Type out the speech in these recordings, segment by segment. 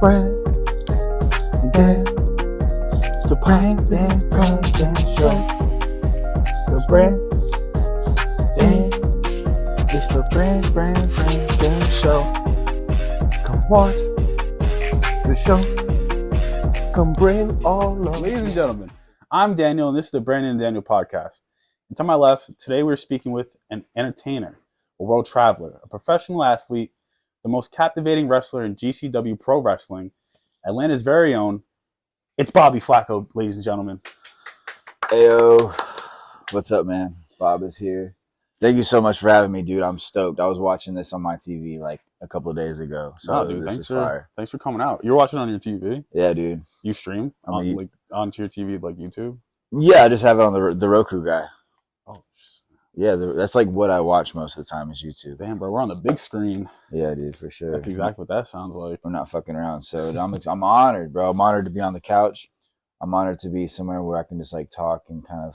Brandan, the Brandan Show. The Brandan, it's the Brandan Show. Come watch the show. Come bring all of. Ladies and gentlemen, I'm Daniel, and this is the Brandan and Daniel podcast. And to my left, today we're speaking with an entertainer, a world traveler, a professional athlete, the most captivating wrestler in GCW pro wrestling, Atlanta's very own. It's Bobby Flaco, ladies and gentlemen. Heyo, what's up, man? Bob is here. Thank you so much for having me, dude. I'm stoked. I was watching this on my TV like a couple of days ago. So dude, this is fire. Thanks for coming out. You're watching on your TV? Yeah, dude. You stream like onto your TV, like YouTube? Yeah, I just have it on the Roku guy. Oh, yeah, that's like what I watch most of the time is YouTube. Damn, bro, we're on the big screen. Yeah, dude, for sure. That's exactly what that sounds like. I'm not fucking around. So I'm honored, bro. I'm honored to be on the couch. I'm honored to be somewhere where I can just like talk and kind of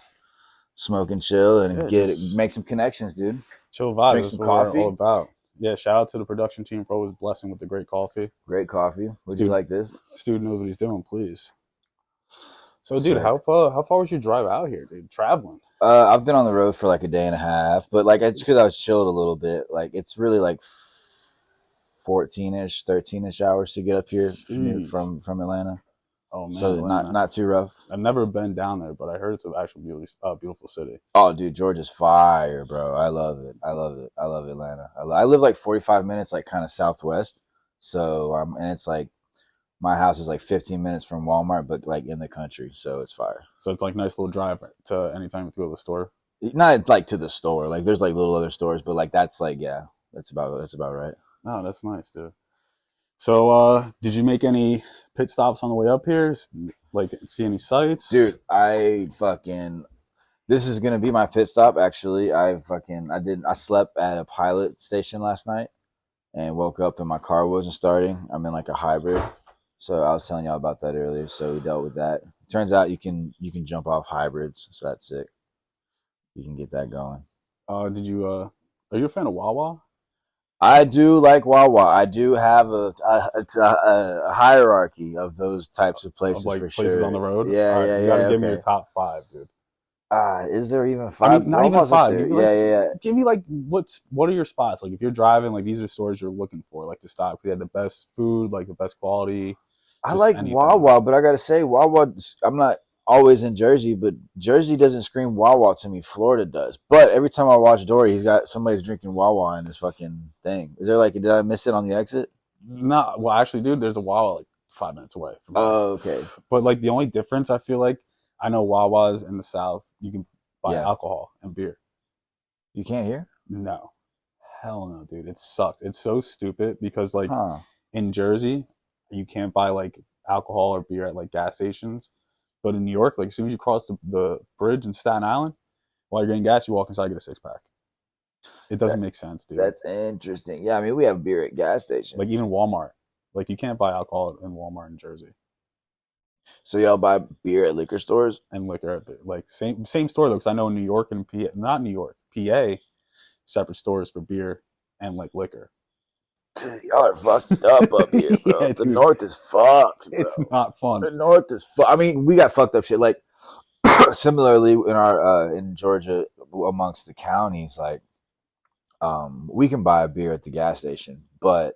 smoke and chill and make some connections, dude. Chill vibes. Drink some coffee. All about. Yeah, shout out to the production team for always blessing with the great coffee. Great coffee. Would you like this? This dude knows what he's doing, please. So, dude, how far was your drive out here, dude? Traveling? I've been on the road for like a day and a half, but like it's because I was chilled a little bit. Like it's really like 14-ish, 13-ish hours to get up here from Atlanta. Oh man, so not too rough. I've never been down there, but I heard it's an actually beautiful city. Oh, dude, Georgia's fire, bro. I love it. I love Atlanta. I live like 45 minutes, like kind of southwest. So and it's like my house is like 15 minutes from Walmart, but like in the country, so it's fire. So it's like nice little drive to anytime you go to the store. Not like to the store. Like there's like little other stores, but like that's like that's about right. Oh, that's nice, dude. So, did you make any pit stops on the way up here? Like, see any sights? Dude, this is gonna be my pit stop. Actually, I slept at a pilot station last night and woke up and my car wasn't starting. I'm in like a hybrid, so I was telling y'all about that earlier. So we dealt with that. Turns out you can jump off hybrids, so that's sick. You can get that going. Are you a fan of Wawa? I do like Wawa. I do have a hierarchy of those types of places, like for places sure. on the road. Yeah, You gotta give me your top 5, dude. Is there even 5? I mean, not even 5. Yeah. Give me like what are your spots? Like if you're driving, like these are stores you're looking for, like to stop. We had the best food, like the best quality. I like anything. Wawa, but I gotta say Wawa. I'm not always in Jersey, but Jersey doesn't scream Wawa to me. Florida does. But every time I watch Dory, he's got somebody's drinking Wawa in his fucking thing. Is there like, did I miss it on the exit? No, well, actually, dude, there's a Wawa like 5 minutes away from me. Oh, okay. But like the only difference, I feel like, I know Wawa's in the South, you can buy alcohol and beer. You can't hear? No. Hell no, dude. It sucked. It's so stupid because like in Jersey, you can't buy like alcohol or beer at like gas stations. But in New York, like as soon as you cross the bridge in Staten Island, while you're getting gas, you walk inside and get a 6-pack. It doesn't make sense, dude. That's interesting. Yeah, I mean, we have beer at gas stations. Like even Walmart. Like you can't buy alcohol in Walmart in Jersey. So y'all buy beer at liquor stores? And liquor at like same store though, because I know in New York and PA, not New York, PA, separate stores for beer and like liquor. Y'all are fucked up here, bro. Yeah, the North is fucked, bro. It's not fun. The North is I mean, we got fucked up shit. Like, similarly in our in Georgia, amongst the counties, like, we can buy a beer at the gas station, but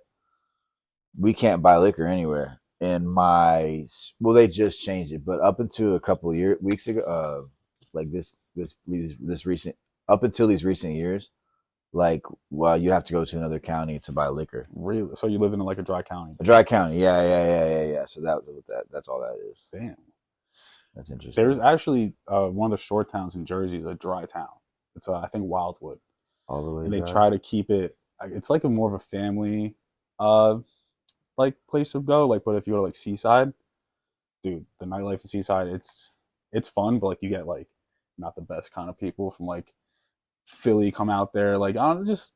we can't buy liquor anywhere. And they just changed it, but up until a couple of weeks ago, like this recent, up until these recent years, like, well, you have to go to another county to buy liquor. Really? So you live in like a dry county? A dry county, yeah. So that's all that is. Damn, that's interesting. There's actually one of the short towns in Jersey is a dry town. It's I think Wildwood. All the way. And they try to keep it. It's like more of a family, like place to go. Like, but if you go to like Seaside, dude, the nightlife in Seaside, it's fun, but like you get like not the best kind of people from like Philly come out there. Like, I don't know, just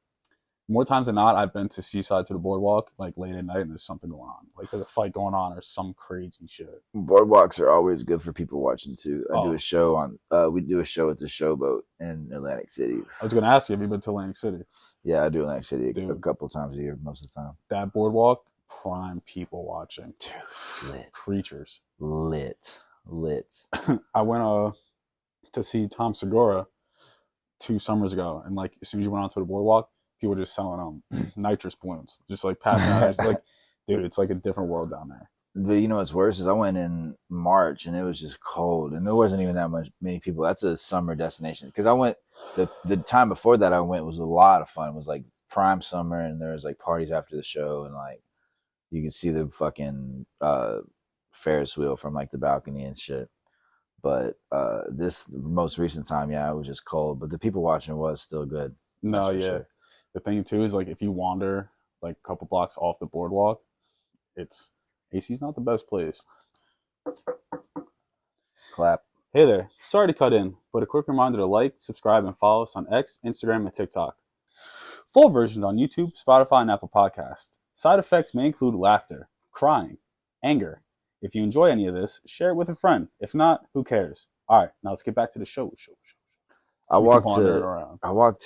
more times than not, I've been to Seaside to the boardwalk like late at night, and there's something going on. Like there's a fight going on or some crazy shit. Boardwalks are always good for people watching too. I do a show on. We do a show at the Showboat in Atlantic City. I was gonna ask you, have you been to Atlantic City? Yeah, I do Atlantic City a couple times a year, most of the time. That boardwalk, prime people watching. Dude, lit. Creatures. Lit. I went to see Tom Segura 2 summers ago, and like as soon as you went onto the boardwalk, people were just selling nitrous balloons, just like passing out. It's like, dude, it's like a different world down there. But you know what's worse is I went in March and it was just cold and there wasn't even that many people. That's a summer destination because I went the time before that I went was a lot of fun. It was like prime summer and there was like parties after the show and like you could see the fucking Ferris wheel from like the balcony and shit. But this most recent time, yeah, it was just cold. But the people watching was still good. No, yeah. Sure. The thing too is like if you wander like a couple blocks off the boardwalk, it's AC's not the best place. Clap. Hey there. Sorry to cut in, but a quick reminder to like, subscribe, and follow us on X, Instagram, and TikTok. Full versions on YouTube, Spotify, and Apple Podcasts. Side effects may include laughter, crying, anger. If you enjoy any of this, share it with a friend. If not, who cares? All right, now let's get back to the show. I walked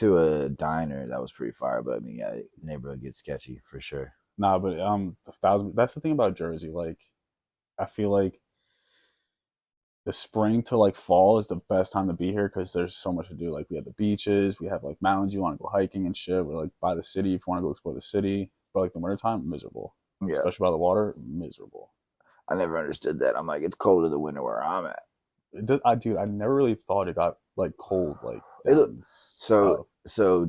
to a diner that was pretty fire, but I mean, yeah, the neighborhood gets sketchy for sure. Nah, but that's the thing about Jersey. Like, I feel like the spring to like fall is the best time to be here because there's so much to do. Like, we have the beaches, we have like mountains. You want to go hiking and shit. We're like by the city if you want to go explore the city. But like the wintertime, miserable. Yeah. Especially by the water, miserable. I never understood that. I'm like, it's cold in the winter where I'm at. Dude, I never really thought it got like cold. Like, so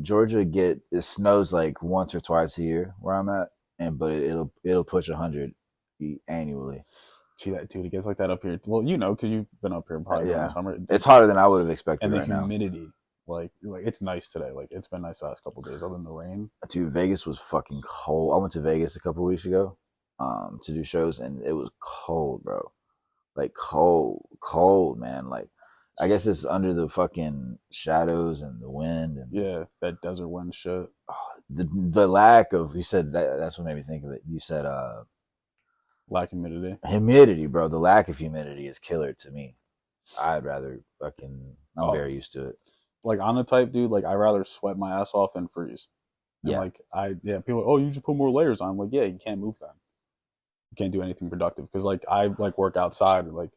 Georgia it snows like once or twice a year where I'm at. But it'll push 100 annually. Gee, that dude, it gets like that up here. Well, you know, because you've been up here probably in the summer. It's hotter than I would have expected. And the humidity, like it's nice today. Like it's been nice the last couple of days, other than the rain. Dude, Vegas was fucking cold. I went to Vegas a couple of weeks ago, to do shows, and it was cold, bro. Like cold, man. Like I guess it's under the fucking shadows and the wind and yeah, that desert wind shit. The lack of you said that's what made me think of it. You said lack of humidity, bro. The lack of humidity is killer to me. I'd rather I'm very used to it. Like I'm the type dude, like I'd rather sweat my ass off than freeze. And people are like, oh, you just put more layers on. I'm like, yeah, you can't move then. You can't do anything productive because like I like work outside, like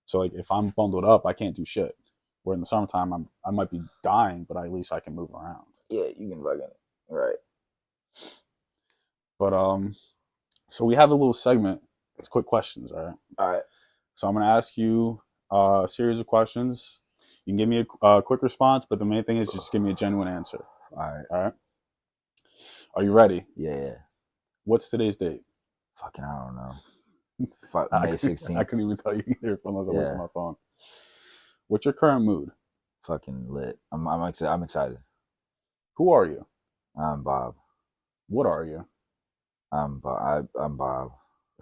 so like if I'm bundled up, I can't do shit. Where in the summertime I might be dying, but at least I can move around. Yeah, you can fucking right. But so we have a little segment. It's quick questions, all right? All right. So I'm gonna ask you a series of questions. You can give me a quick response, but the main thing is just give me a genuine answer. All right. Are you ready? Yeah. What's today's date? Fucking, I don't know. May 16th. I couldn't even tell you either unless I looked at my phone. What's your current mood? Fucking lit. I'm excited. Who are you? I'm Bob. What are you? I'm Bob.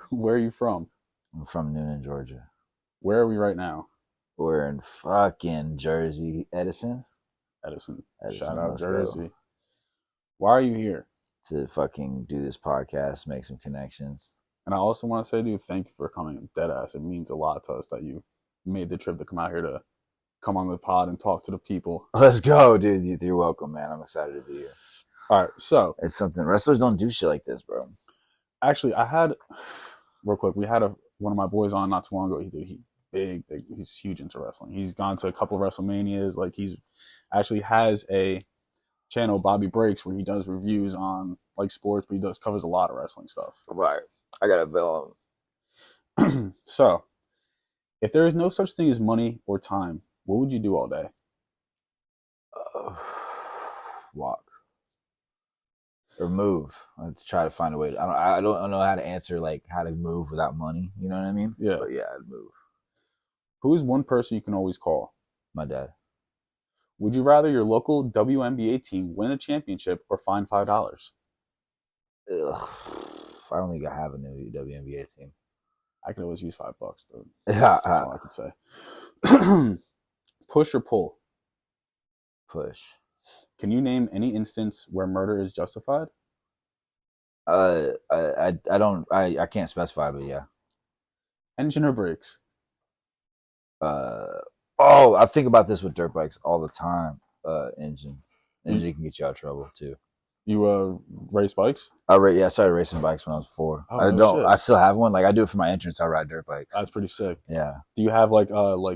Where are you from? I'm from Noonan, Georgia. Where are we right now? We're in fucking Jersey. Edison. Shout out Jersey. Go. Why are you here? To fucking do this podcast, make some connections. And I also want to say, dude, thank you for coming. Deadass. It means a lot to us that you made the trip to come out here to come on the pod and talk to the people. Let's go, dude. You're welcome, man. I'm excited to be here. All right, so it's something wrestlers don't do shit like this, bro. Actually, real quick, we had one of my boys on not too long ago. He's huge into wrestling. He's gone to a couple of WrestleManias. Like he's actually has a channel, Bobby Breaks, where he does reviews on like sports, but he covers a lot of wrestling stuff. Right. I got a villain. So, if there is no such thing as money or time, what would you do all day? Walk. Or move. Let's try to find a way. I don't know how to answer like how to move without money. You know what I mean? Yeah. But yeah, I'd move. Who is one person you can always call? My dad. Would you rather your local WNBA team win a championship or fine $5? Ugh. I don't think I have a new WNBA team. I could always use $5, but that's all I could say. Push or pull? Push. Can you name any instance where murder is justified? I can't specify, but yeah. Engine or brakes? I think about this with dirt bikes all the time. Engine can get you out of trouble too. You race bikes? I started racing bikes when I was 4. Oh I no don't. shit. I still have one. Like I do it for my entrance. I ride dirt bikes. That's pretty sick. Yeah. Do you have like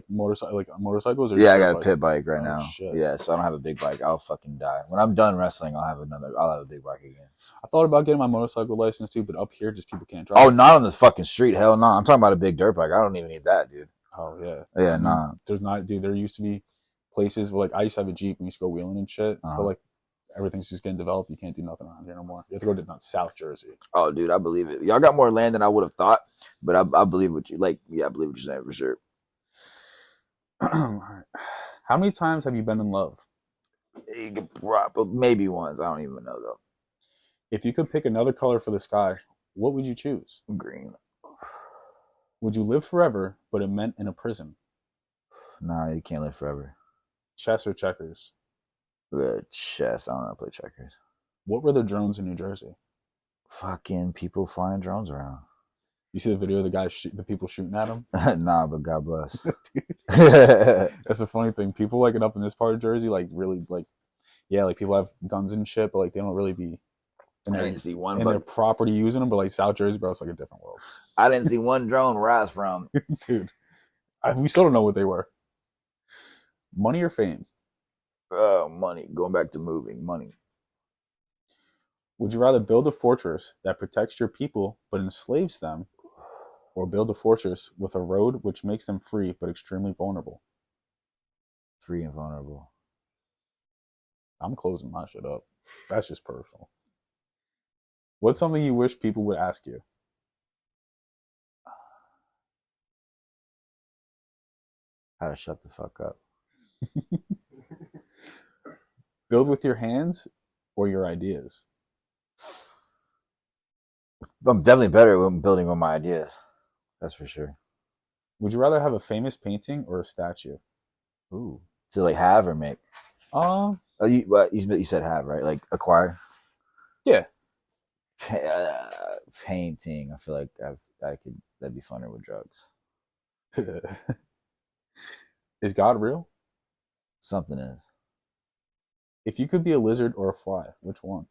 motorcycles or Yeah, just I dirt got a bikes? pit bike right Oh now. shit. Yeah, so I don't have a big bike. I'll fucking die. When I'm done wrestling, I'll have a big bike again. I thought about getting my motorcycle license too, but up here just people can't Oh, drive. not on the fucking street. Hell no. I'm talking about a big dirt bike. I don't even need that, dude. Oh yeah. Yeah, I mean, nah. there's not, dude. There used to be places where like I used to have a Jeep and we used to go wheeling and shit, but Uh-huh. like everything's just getting developed. You can't do nothing around here no more. You have to go to South Jersey. Oh, dude, I believe it. Y'all got more land than I would have thought, but I believe what you like. Yeah, I believe what you're saying for sure. How many times have you been in love? Maybe once. I don't even know though. If you could pick another color for the sky, what would you choose? Green. Would you live forever, but it meant in a prison? Nah, you can't live forever. Chess or checkers? Chess. I don't know how to play checkers. What were the drones in New Jersey? Fucking people flying drones around. You see the video of the guy, the people shooting at him? Nah, but God bless. That's a funny thing. People like it up in this part of Jersey, like really like, yeah, like people have guns and shit, but like they don't really be in I their, didn't see one. in their property using them. But like South Jersey, bro, it's like a different world. I didn't see one drone where I was from. Dude, we still don't know what they were. Money or fame? Money. Going back to moving. Money. Would you rather build a fortress that protects your people but enslaves them, or build a fortress with a road which makes them free but extremely vulnerable? Free and vulnerable. I'm closing my shit up. That's just personal. What's something you wish people would ask you? How to shut the fuck up. Build with your hands or your ideas? I'm definitely better when building with my ideas. That's for sure. Would you rather have a famous painting or a statue? Ooh. To like have or make? Um, You said have, right? Like acquire? yeah. Painting. I feel like that'd be funner with drugs. Is God real? Something is. If you could be a lizard or a fly, which one?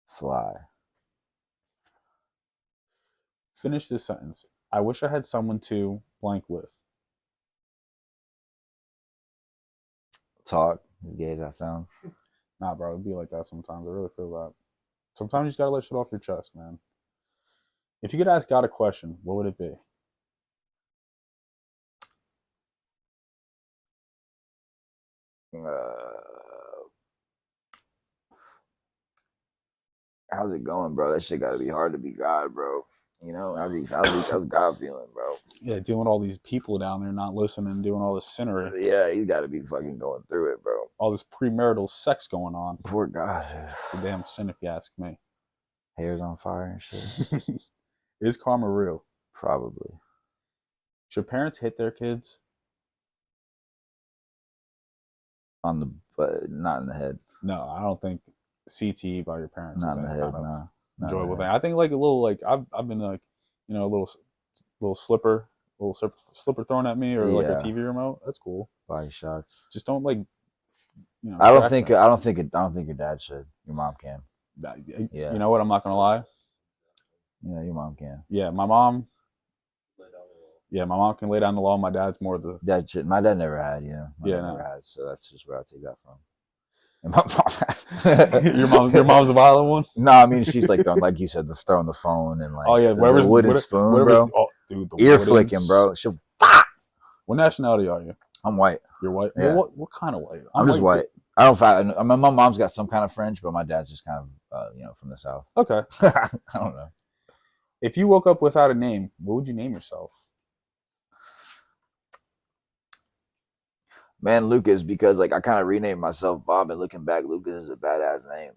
Fly. Finish this sentence. I wish I had someone to blank with. Talk. As gay as that sounds. Nah, bro, it'd be like that sometimes. I really feel that. Sometimes you just gotta let shit off your chest, man. If you could ask God a question, what would it be? How's it going, bro? That shit gotta be hard to be God, bro. You know, how's God feeling, bro? Yeah, dealing with all these people down there not listening, doing all this sinnery, Yeah, he's gotta be fucking going through it, bro. all this premarital sex going on. Poor God. It's a damn sin if you ask me. Hair's on fire and shit. Is karma real? Probably. Should parents hit their kids? But not in the head. No, I don't think CTE by your parents Not is in the any head, kind of no. enjoyable thing. I think like a little like I've been like, you know, a little slipper thrown at me or like a TV remote. That's cool. Body shots. Just don't like, you know. I don't think your dad should. Your mom can. Yeah. You know what? I'm not gonna lie. Yeah, your mom can. Yeah, my mom. Yeah, my mom can lay down the law. My dad's more the dad shit. My dad never had, you know. My dad never had, so that's just where I take that from. And my mom has. your mom's a violent one. No, I mean she's like throwing, like you said, throwing the phone and like the wooden spoon, bro. Oh, dude, ear flicking, bro. She'll. What nationality are you? I'm white. You're white. Yeah. Well, what kind of white? I'm just white. I don't. My mom's got some kind of French, but my dad's just kind of, from the South. Okay. I don't know. If you woke up without a name, what would you name yourself? Man, Lucas, because like I kind of renamed myself Bob, and looking back, Lucas is a badass name.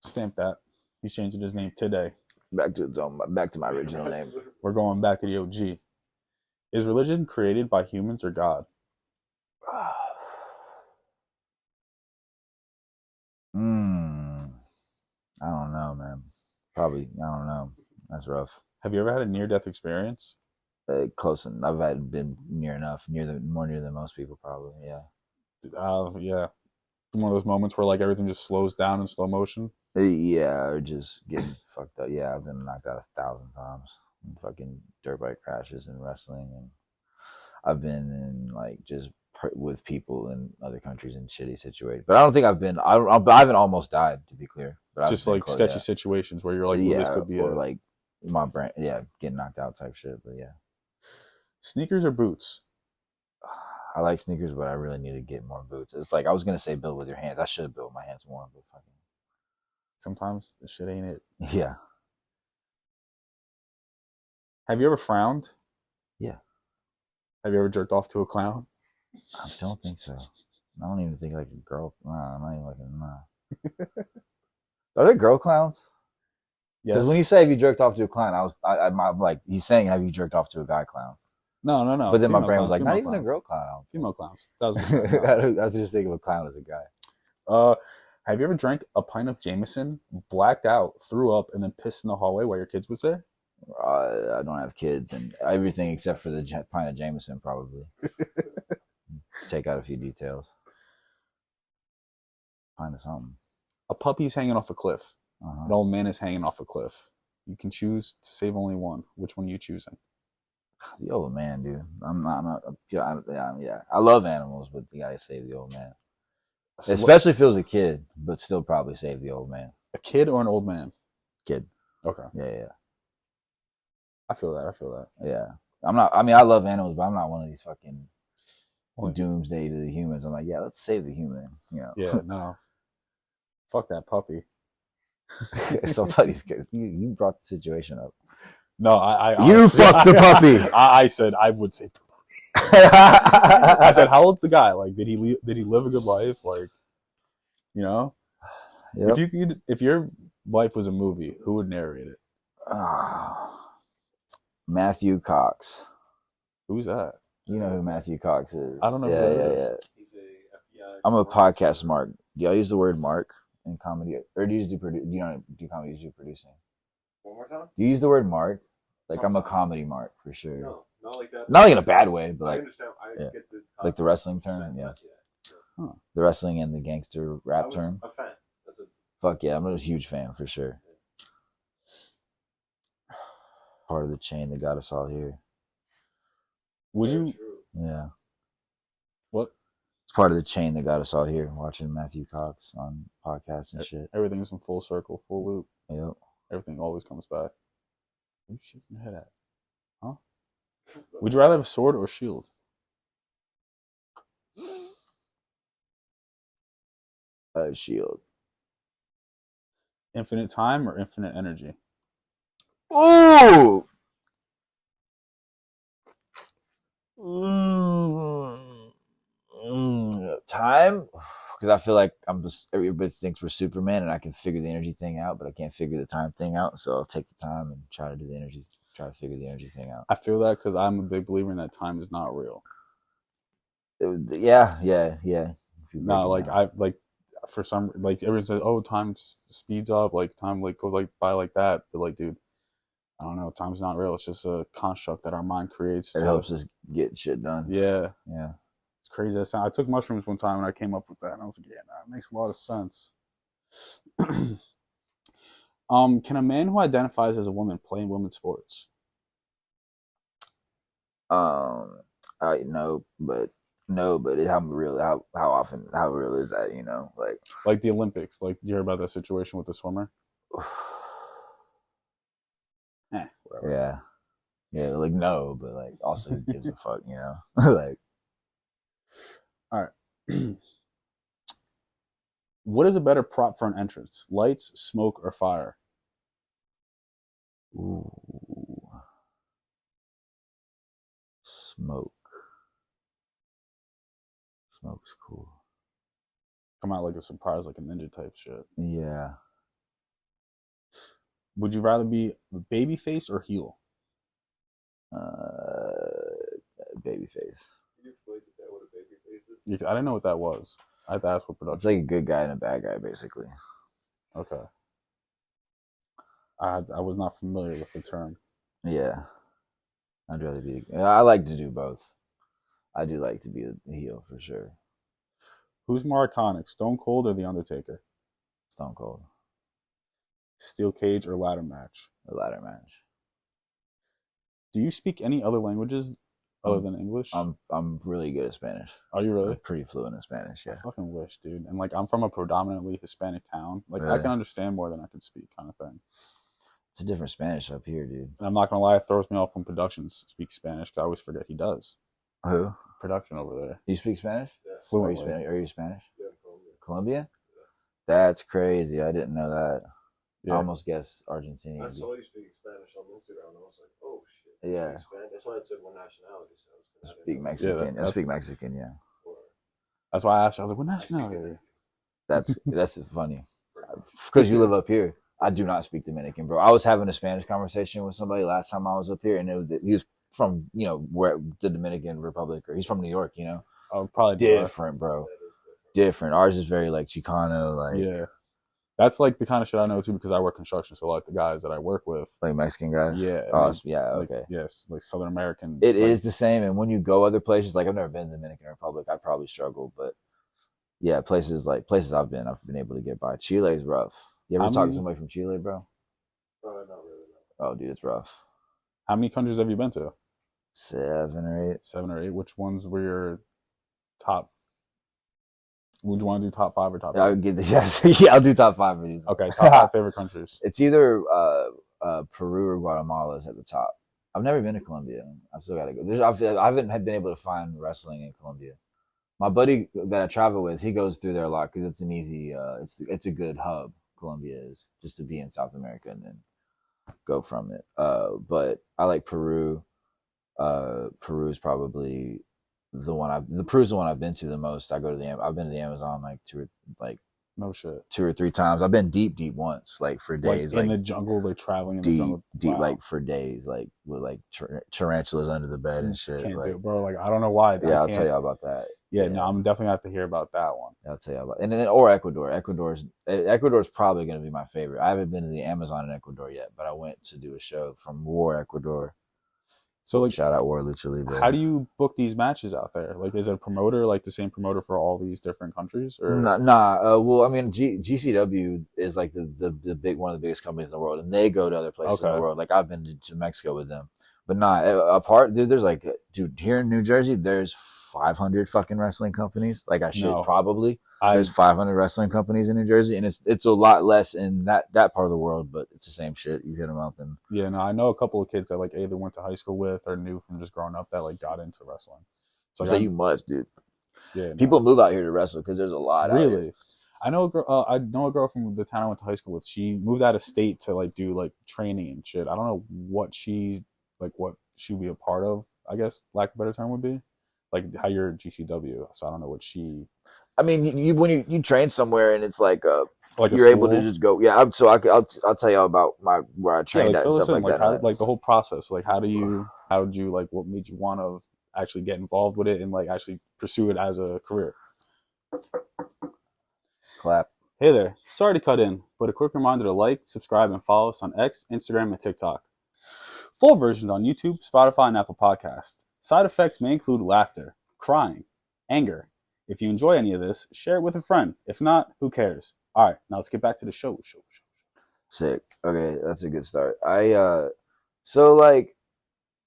Stamp that. He's changing his name today. Back to my original name. We're going back to the OG. Is religion created by humans or God? I don't know, man. Probably, I don't know. That's rough. Have you ever had a near-death experience? Close enough. I've been near enough, more near than most people probably. Yeah. Yeah. One of those moments where like everything just slows down in slow motion. Yeah, or just getting fucked up. Yeah, I've been knocked out 1,000 times. Fucking dirt bike crashes and wrestling, and I've been in like just with people in other countries in shitty situations. But I don't think I've been. I haven't almost died, to be clear. But I've Just been like close. sketchy Yeah, situations where you're like, well, this yeah, could be or a like my brain. Yeah, getting knocked out type shit. But yeah, sneakers or boots. I like sneakers, but I really need to get more boots. It's like I was gonna say build with your hands. I should build my hands more, but fucking Sometimes this shit ain't it. yeah, Have you ever frowned? yeah. Have you ever jerked off to a clown? I don't think so. I don't even think like a girl. Nah, I'm not even like a nah. Are there girl clowns? Because Yes. when you say have you jerked off to a clown, I'm like he's saying have you jerked off to a guy clown? No. But then my Female brain was clowns, like not female even a clowns. girl clown. Female clowns. 1,000%. I just think of a clown as a guy. Have you ever drank a pint of Jameson, blacked out, threw up, and then pissed in the hallway while your kids was there? I don't have kids and everything except for the pint of Jameson probably. Take out a few details. Pint of something. A puppy's hanging off a cliff. Uh-huh. An old man is hanging off a cliff. You can choose to save only one. Which one are you choosing? The old man, dude. I'm not. Yeah. I love animals, but you gotta save the old man. Especially if it was a kid, but still probably save the old man. A kid or an old man? Kid. Okay. Yeah. I feel that. Yeah. I'm not. I mean, I love animals, but I'm not one of these fucking doomsday to the humans. I'm like, yeah, let's save the humans. You know. Yeah. No. Fuck that puppy. Somebody's. You brought the situation up. No, I you fucked the puppy. I said I would save the puppy. I said, how old's the guy? Like, did he live a good life? Like, you know, Yep. if your life was a movie, who would narrate it? Matthew Cox. Who's that? You know who Matthew Cox is? I don't know who that is. He's a FBI. I'm a podcast mark. Do y'all use the word mark in comedy, or do you just do you not do comedy? You do producing? One more time? Do you use the word mark? Like Sometimes. I'm a comedy mark for sure. No, not like that. Not like in a bad way, but I like understand. I yeah. get the Like the wrestling term, yeah. Sure. Huh. The wrestling and the gangster rap term. A fan. That's a Fuck yeah, I'm a huge fan for sure. Part of the chain that got us all here. Would you? true. Yeah. What? It's part of the chain that got us all here, watching Matthew Cox on podcasts and shit. Everything's in full circle, full loop. Yep. Everything always comes back. What are you shaking your head at? Huh? Would you rather have a sword or a shield? Shield. Infinite time or infinite energy? Ooh. Time, because I feel like everybody thinks we're Superman and I can figure the energy thing out, but I can't figure the time thing out. So I'll take the time and try to figure the energy thing out. I feel that because I'm a big believer in that time is not real. Yeah. No, like for some, like everyone says, oh, time speeds up, like time like goes like by like that, but like, dude, I don't know, time's not real. It's just a construct that our mind creates. It helps us get shit done. Yeah. It's crazy. That sound. I took mushrooms one time and I came up with that, and I was like, yeah, that makes a lot of sense. Can a man who identifies as a woman play in women's sports? I know, but how real is that? You know, like the Olympics. Like you hear about that situation with the swimmer. Whatever. Yeah, like no, but like also who gives a fuck, you know? Like, all right. What is a better prop for an entrance? Lights, smoke, or fire? ooh, smoke. Smoke's cool. Come out like a surprise, like a ninja type shit. Yeah. Would you rather be baby face or heel? Baby face. Can you explain to that what a baby face is? I didn't know what that was. I had to ask what production. It's like a good guy and a bad guy, basically. Okay. I was not familiar with the term. Yeah. I'd rather be. I like to do both. I do like to be a heel for sure. Who's more iconic, Stone Cold or The Undertaker? Stone Cold. Steel cage or ladder match? The ladder match. Do you speak any other languages other than English? I'm really good at Spanish. Are you really? I'm pretty fluent in Spanish. Yeah. I fucking wish, dude. And like, I'm from a predominantly Hispanic town. Like, I Really? can understand more than I can speak, kind of thing. It's a different Spanish up here, dude. And I'm not gonna lie, it throws me off when productions speak Spanish because I always forget he does. Who? Production over there. You speak Spanish? Yeah. Fluently. Are you Spanish? Yeah, Colombia. Colombia? That's crazy. I didn't know that. Yeah. I almost guessed Argentina. I saw you speaking Spanish on Instagram, and I was like, oh shit. you Yeah. speak Spanish? That's why I said what nationality. So I was Speak Mexican. Yeah, I speak Mexican, yeah. That's why I asked you. I was like, what nationality? That's funny. Because you live up here. I do not speak Dominican, bro. I was having a Spanish conversation with somebody last time I was up here, and he was from, where the Dominican Republic, or he's from New York, Oh, probably different, bro. Different. Ours is very like Chicano, like yeah. That's like the kind of shit I know too because I work construction. So like the guys that I work with, like Mexican guys. yeah, Oh, like, yeah. like, Okay. yes, like Southern American. It like, is the same, and when you go other places, like I've never been to the Dominican Republic, I probably struggle, but yeah, places I've been able to get by. Chile's rough. You ever talk to somebody from Chile, bro? Not really. Oh, dude, it's rough. How many countries have you been to? 7 or 8. 7 or 8. Which ones were your top? Would you want to do top 5 or top 8? I'll get this. Yes, yeah, I'll do top 5 of these. Okay, top 5 favorite countries. It's either Peru or Guatemala is at the top. I've never been to Colombia. I still gotta go. I haven't been able to find wrestling in Colombia. My buddy that I travel with, he goes through there a lot because it's an easy. It's a good hub. Colombia is just to be in South America and then go from it. But I like Peru. Peru is probably the one I've been to the most. I've been to the Amazon like No shit. 2 or 3 times. I've been deep once, like for days, like in the jungle, like traveling in the jungle, deep, wow. like for days, like with like tarantulas under the bed and shit. Can't like, do it, bro. Like I don't know why. Yeah, I'll tell you about that. Yeah, no, I'm definitely have to hear about that one. I'll tell you about, and then or Ecuador. Ecuador's probably going to be my favorite. I haven't been to the Amazon in Ecuador yet, but I went to do a show from War, Ecuador. So like, shout out War Lucha Libre. How do you book these matches out there? Like, is it a promoter, like the same promoter for all these different countries? Or nah. Well, I mean, GCW is like the big one of the biggest companies in the world, and they go to other places in the world. Like I've been to Mexico with them, but apart. Dude, there's like, here in New Jersey, there's 500 fucking wrestling companies. Like probably. There's 500 wrestling companies in New Jersey, and it's a lot less in that part of the world, but it's the same shit. You hit them up, and yeah, no, I know a couple of kids that like either went to high school with or knew from just growing up that like got into wrestling. So you must, dude. Yeah, people move out here to wrestle because there's a lot. Really, out here. I know a girl. I know a girl from the town I went to high school with. She moved out of state to like do like training and shit. I don't know what she'd be a part of. I guess lack of a better term would be. Like how you're GCW, so I don't know what she. I mean, you when you train somewhere and it's like you're able to just go. Yeah, so I'll tell you about where I trained at and stuff like that. Like the whole process. Like how did you like what made you want to actually get involved with it and like actually pursue it as a career? Clap. Hey there, sorry to cut in, but a quick reminder to like, subscribe, and follow us on X, Instagram, and TikTok. Full versions on YouTube, Spotify, and Apple Podcasts. Side effects may include laughter, crying, anger. If you enjoy any of this, share it with a friend. If not, who cares? All right, now let's get back to the show. Sick. Okay, that's a good start. So like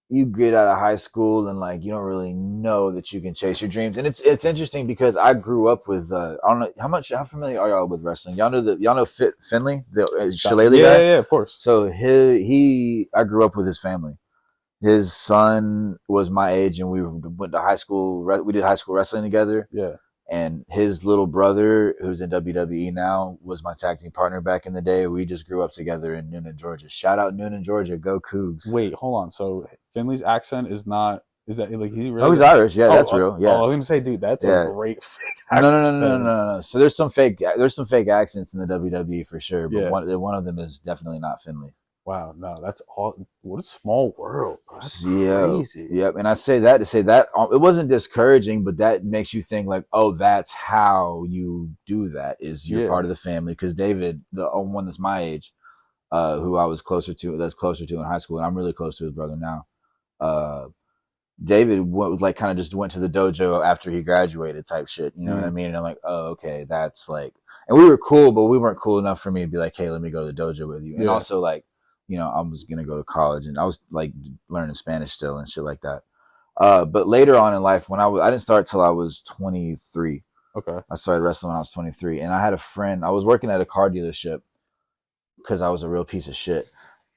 you get out of high school and like you don't really know that you can chase your dreams, and it's interesting because I grew up with I don't know how familiar are y'all with wrestling? Y'all know Finley, the Shillelagh guy? Yeah, of course. So I grew up with his family. His son was my age, and we went to high school. We did high school wrestling together. Yeah. And his little brother, who's in WWE now, was my tag team partner back in the day. We just grew up together in Noonan, Georgia. Shout out Noonan, Georgia. Go Cougs. Wait, hold on. So Finley's accent is that like he's really? Oh, he's Irish. Yeah, that's real. Yeah. I was gonna say, dude, that's a great fake accent. No. So there's some fake accents in the WWE for sure, but one of them is definitely not Finley. Wow, no, that's all. What a small world. That's crazy. Yep. And I say that to say that it wasn't discouraging, but that makes you think like, oh, that's how you do that. Is you're part of the family. Because David, the one that's my age, who I was closer to in high school, and I'm really close to his brother now. David was like kind of just went to the dojo after he graduated type shit. You know what I mean? And I'm like, oh, okay, that's like, and we were cool, but we weren't cool enough for me to be like, hey, let me go to the dojo with you. And also like, you know, I was going to go to college and I was like learning Spanish still and shit like that. But later on in life, when I didn't start till I was 23. Okay. I started wrestling when I was 23 and I had a friend, I was working at a car dealership because I was a real piece of shit.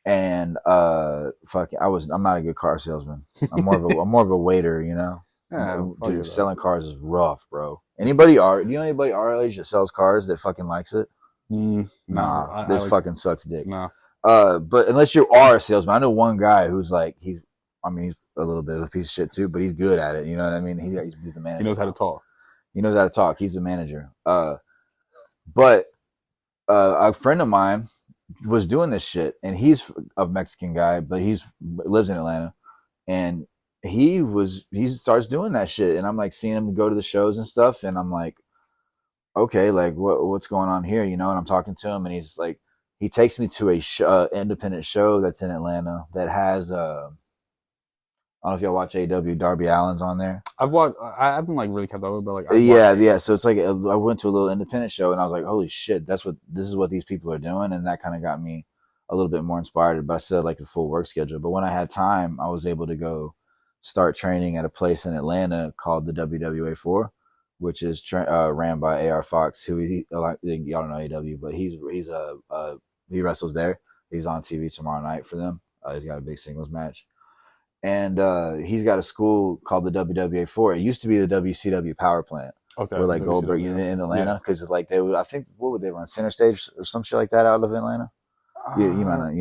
And I'm not a good car salesman. I'm more of a waiter, you know. Yeah, dude, selling cars is rough, bro. Do you know anybody our age that sells cars that fucking likes it? Nah, this fucking sucks dick. No. But unless you are a salesman, I know one guy who's like he's a little bit of a piece of shit too, but he's good at it. You know what I mean? He's the manager. He knows how to talk. He knows how to talk. He's the manager. But a friend of mine was doing this shit, and he's a Mexican guy, but lives in Atlanta, and he starts doing that shit, and I'm like seeing him go to the shows and stuff, and I'm like, okay, like what's going on here, you know? And I'm talking to him, and he's like, he takes me to a independent show that's in Atlanta that has I don't know if y'all watch AW. Darby Allin's on there. I've watched. I haven't like really kept up with, but like yeah. So it's like I went to a little independent show and I was like, holy shit, this is what these people are doing, and that kind of got me a little bit more inspired. But I still had like the full work schedule. But when I had time, I was able to go start training at a place in Atlanta called the WWA4, which is ran by AR Fox, who y'all don't know AW, but he wrestles there. He's on TV tomorrow night for them. He's got a big singles match. And he's got a school called the WWA4. It used to be the WCW Power Plant. Okay. Where like Goldberg in Atlanta, because like they would, I think, what would they run? Center Stage or some shit like that out of Atlanta. You might not,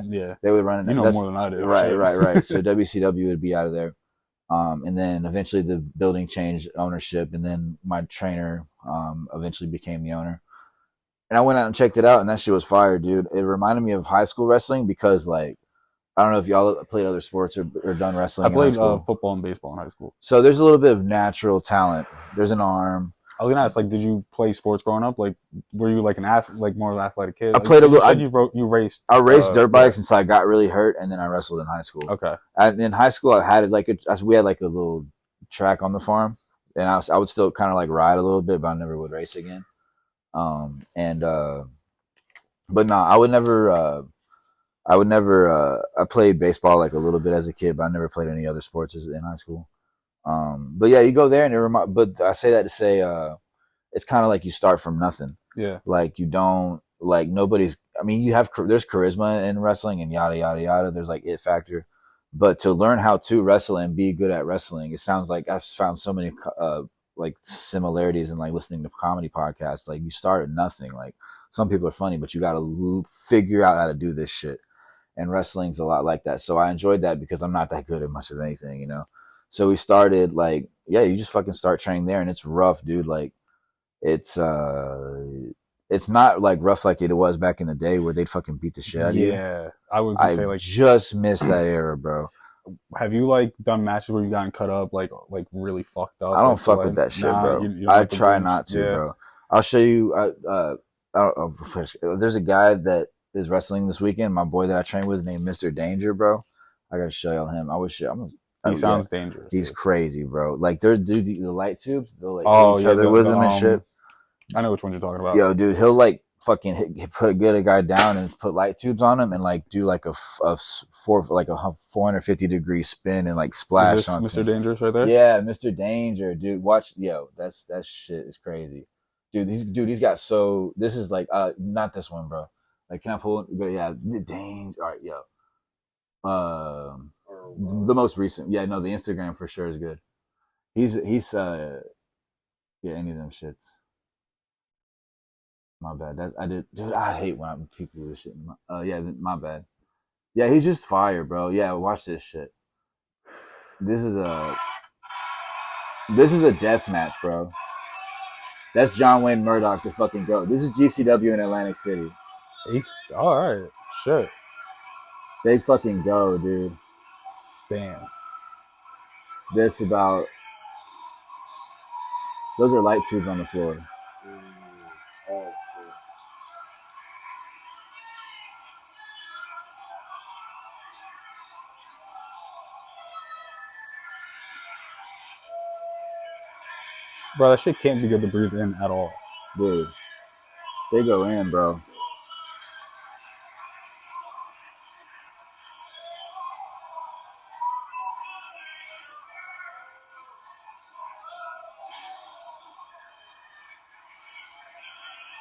yeah. They would run it. You know more than I do. Right. So WCW would be out of there, and then eventually the building changed ownership, and then my trainer eventually became the owner. And I went out and checked it out, and that shit was fire, dude. It reminded me of high school wrestling because like. I don't know if y'all played other sports or done wrestling. I played football and baseball in high school. So there's a little bit of natural talent. There's an arm. I was gonna ask, like, did you play sports growing up? Like, were you like more of an athletic kid? I played a little. You raced. I raced dirt bikes until I got really hurt, and then I wrestled in high school. Okay. In high school, I had we had like a little track on the farm, and I would still kind of like ride a little bit, but I never would race again. But no, I would never. I played baseball like a little bit as a kid, but I never played any other sports in high school. But yeah, you go there and but I say that to say, it's kind of like you start from nothing. Yeah. Like you don't, like nobody's, I mean, there's charisma in wrestling and yada, yada, yada. There's like it factor, but to learn how to wrestle and be good at wrestling, it sounds like I've found so many, like similarities in like listening to comedy podcasts. Like you start at nothing. Like some people are funny, but you got to figure out how to do this shit. And wrestling's a lot like that. So I enjoyed that because I'm not that good at much of anything, you know? So we started like, yeah, you just fucking start training there and it's rough, dude. Like it's not like rough like it was back in the day where they'd fucking beat the shit out of you. Yeah. I say like just missed that era, bro. Have you like done matches where you gotten cut up like really fucked up? I don't fuck with that shit, bro. I try not to, bro. I'll show you. There's a guy that is wrestling this weekend. My boy that I train with named Mr. Danger, bro. I gotta show y'all him. He sounds dangerous. He's crazy, bro. Like they're dude, the light tubes. They'll like each other with him and shit. I know which one you're talking about. Yo, dude, he'll like fucking get a guy down and put light tubes on him and like do like a 450-degree spin and like splash on Mr. Dangerous right there. Yeah, Mr. Danger, dude. Watch, that shit is crazy, dude. He's got this is like not this one, bro. Like, can I pull it? Yeah, Danger. All right, yo. The most recent, yeah, no, the Instagram for sure is good. He's any of them shits. My bad. Dude, I hate when people do this shit. Yeah, my bad. Yeah, he's just fire, bro. Yeah, watch this shit. This is a death match, bro. That's John Wayne Murdoch, the fucking GOAT. This is GCW in Atlantic City. He's all right. Shit. They fucking go, dude. Damn. Those are light tubes on the floor. Bro, that shit can't be good to breathe in at all. Dude, they go in, bro.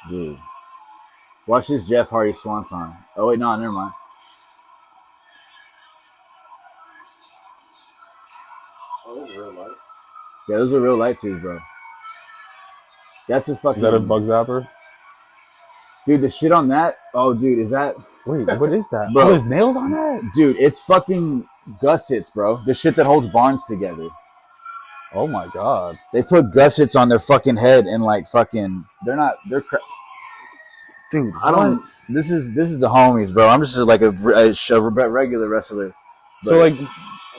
Dude. Watch this Jeff Hardy Swanson. Oh, wait, no, never mind. Oh, those are real lights. Yeah, those are real light tubes, bro. That's a fucking... Is that a bug zapper? Dude, the shit on that... Oh, dude, is that... Wait, what is that? Bro. Oh, there's nails on that? Dude, it's fucking gussets, bro. The shit that holds barns together. Oh my god. They put gussets on their fucking head and like fucking... They're not... They're... Dude, I don't... This is the homies, bro. I'm just like a regular wrestler. So like... I'm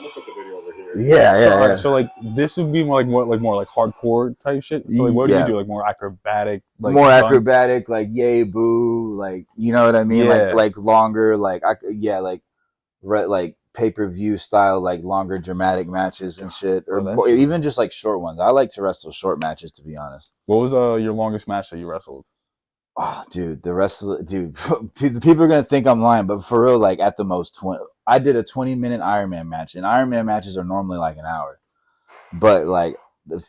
gonna put the video over here. Yeah. So like this would be more like hardcore type shit. So like what do you do? Like more acrobatic, like more stunts? acrobatic, like yay boo, like you know what I mean? Yeah. Like longer, like pay-per-view style, like longer dramatic matches and shit, or even just like short ones. I like to wrestle short matches, to be honest. What was your longest match that you wrestled? Oh, dude, people are gonna think I'm lying, but for real, like at the most 20. I did a 20-minute Ironman match, and Ironman matches are normally like an hour, but like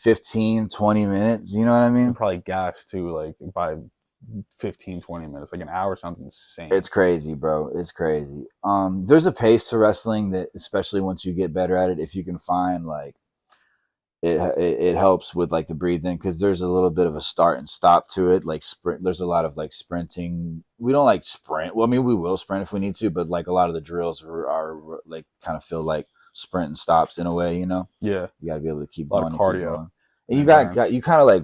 15, 20 minutes. You know what I mean? You're probably gassed too, like by 15, 20 minutes. Like an hour sounds insane. It's crazy, bro. It's crazy. There's a pace to wrestling that, especially once you get better at it, if you can find like it helps with like the breathing, because there's a little bit of a start and stop to it. Like sprint, there's a lot of like sprinting. We don't like sprint. Well, I mean, we will sprint if we need to, but like a lot of the drills are like kind of feel like sprint and stops in a way. You know? Yeah. You got to be able to keep a lot going of cardio. And you got you kind of like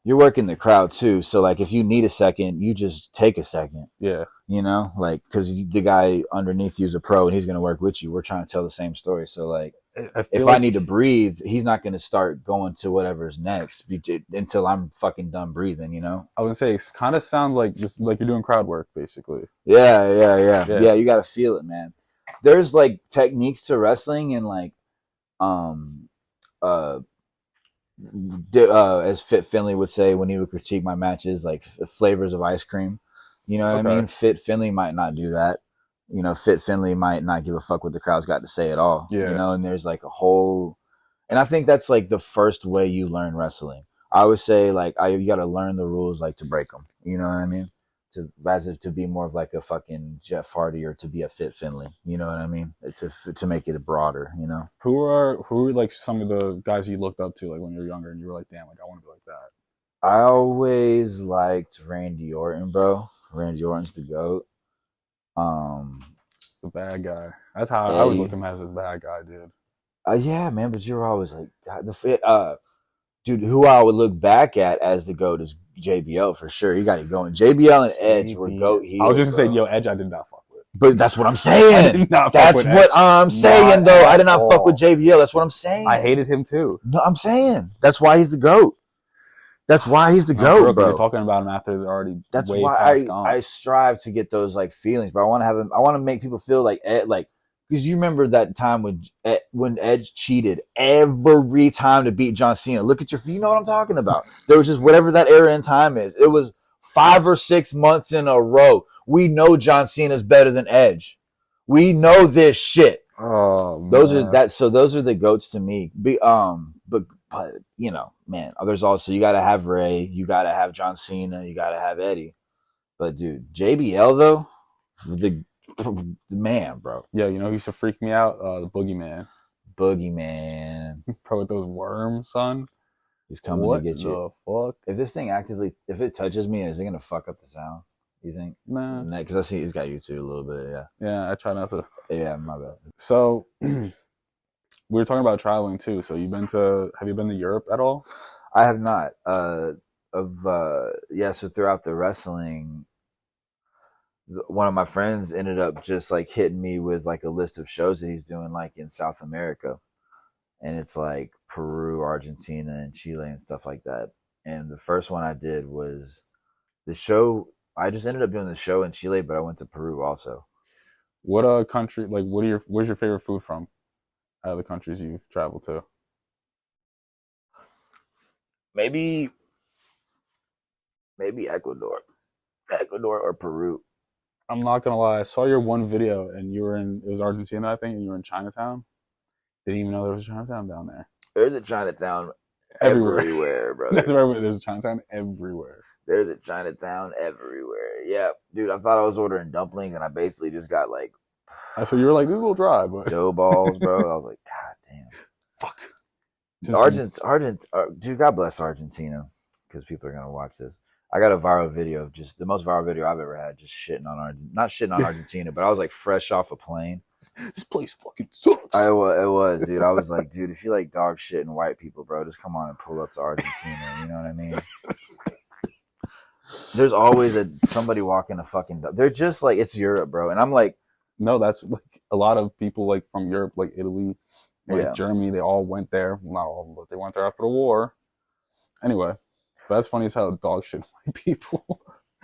you're working the crowd too. So like if you need a second, you just take a second. Yeah. You know, like because the guy underneath you is a pro and he's going to work with you. We're trying to tell the same story. So like, if I need to breathe, he's not going to start going to whatever's next until I'm fucking done breathing, you know? I would say it kind of sounds like you're doing crowd work, basically. Yeah. You got to feel it, man. There's like techniques to wrestling and like, as Fit Finley would say when he would critique my matches, like flavors of ice cream. You know what I mean? Fit Finley might not do that. You know, Fit Finley might not give a fuck what the crowd's got to say at all. Yeah. You know, and there's like a whole, and I think that's like the first way you learn wrestling. I would say like you got to learn the rules like to break them. You know what I mean? To be more of like a fucking Jeff Hardy or to be a Fit Finley. You know what I mean? To make it broader. You know. Who are like some of the guys you looked up to like when you were younger and you were like, damn, like I want to be like that. I always liked Randy Orton, bro. Randy Orton's the GOAT. The bad guy. That's how I always looked at him as a bad guy, dude. Yeah, man, but you're always like, dude, who I would look back at as the GOAT is JBL for sure. He got it going. JBL and Edge were GOAT heels. I was just gonna say, Edge I did not fuck with. But that's what I'm saying. That's what I'm saying, though. I did not fuck with JBL. That's what I'm saying. I hated him too. No, I'm saying. That's why he's the GOAT. That's why he's the GOAT, bro. You're talking about him after they're already. That's way why past gone. I strive to get those like feelings, but I want to have him. I want to make people feel like because you remember that time when Edge cheated every time to beat John Cena. Look at you know what I'm talking about. There was just whatever that era in time is. It was 5 or 6 months in a row. We know John Cena's better than Edge. We know this shit. Oh, those are the GOATs to me. But you know, man, there's also, you got to have Ray, you got to have John Cena, you got to have Eddie. But dude, JBL though, the man, bro. Yeah, you know who used to freak me out? The Boogeyman. Bro, with those worms, son. He's coming to get you. What the fuck? If this thing if it touches me, is it gonna fuck up the sound? You think? Nah. Because I see he's got you too a little bit. Yeah. Yeah, I try not to. Yeah, my bad. So. We were talking about traveling too. So have you been to Europe at all? I have not. So throughout the wrestling, one of my friends ended up just like hitting me with like a list of shows that he's doing like in South America. And it's like Peru, Argentina, and Chile and stuff like that. And the first one I did was the show. I just ended up doing the show in Chile, but I went to Peru also. What country, like where's your favorite food from? Out of the countries you've traveled to? maybe Ecuador or Peru. I'm not gonna lie. I saw your one video, and you were in. It was Argentina, I think, and you were in Chinatown. Didn't even know there was a Chinatown down there. There's a Chinatown Everywhere. everywhere, brother. That's right. There's a Chinatown everywhere. There's a Chinatown everywhere. Yeah, dude. I thought I was ordering dumplings, and I basically just got like. So you were like, this is a little dry, but dough balls, bro. I was like, God damn. Fuck. Dude, God bless Argentina, because people are gonna watch this. I got a viral video of just the most viral video I've ever had, just not shitting on Argentina, but I was like fresh off a plane. This place fucking sucks. It was, dude. I was like, dude, if you like dog shit and white people, bro, just come on and pull up to Argentina. You know what I mean? There's always somebody walking a fucking. They're just like, it's Europe, bro, and I'm like, no, that's like a lot of people like from Europe, like Italy, like Germany. They all went there. Well, not all of them, but they went there after the war. Anyway. But that's funny as how dog shit white people.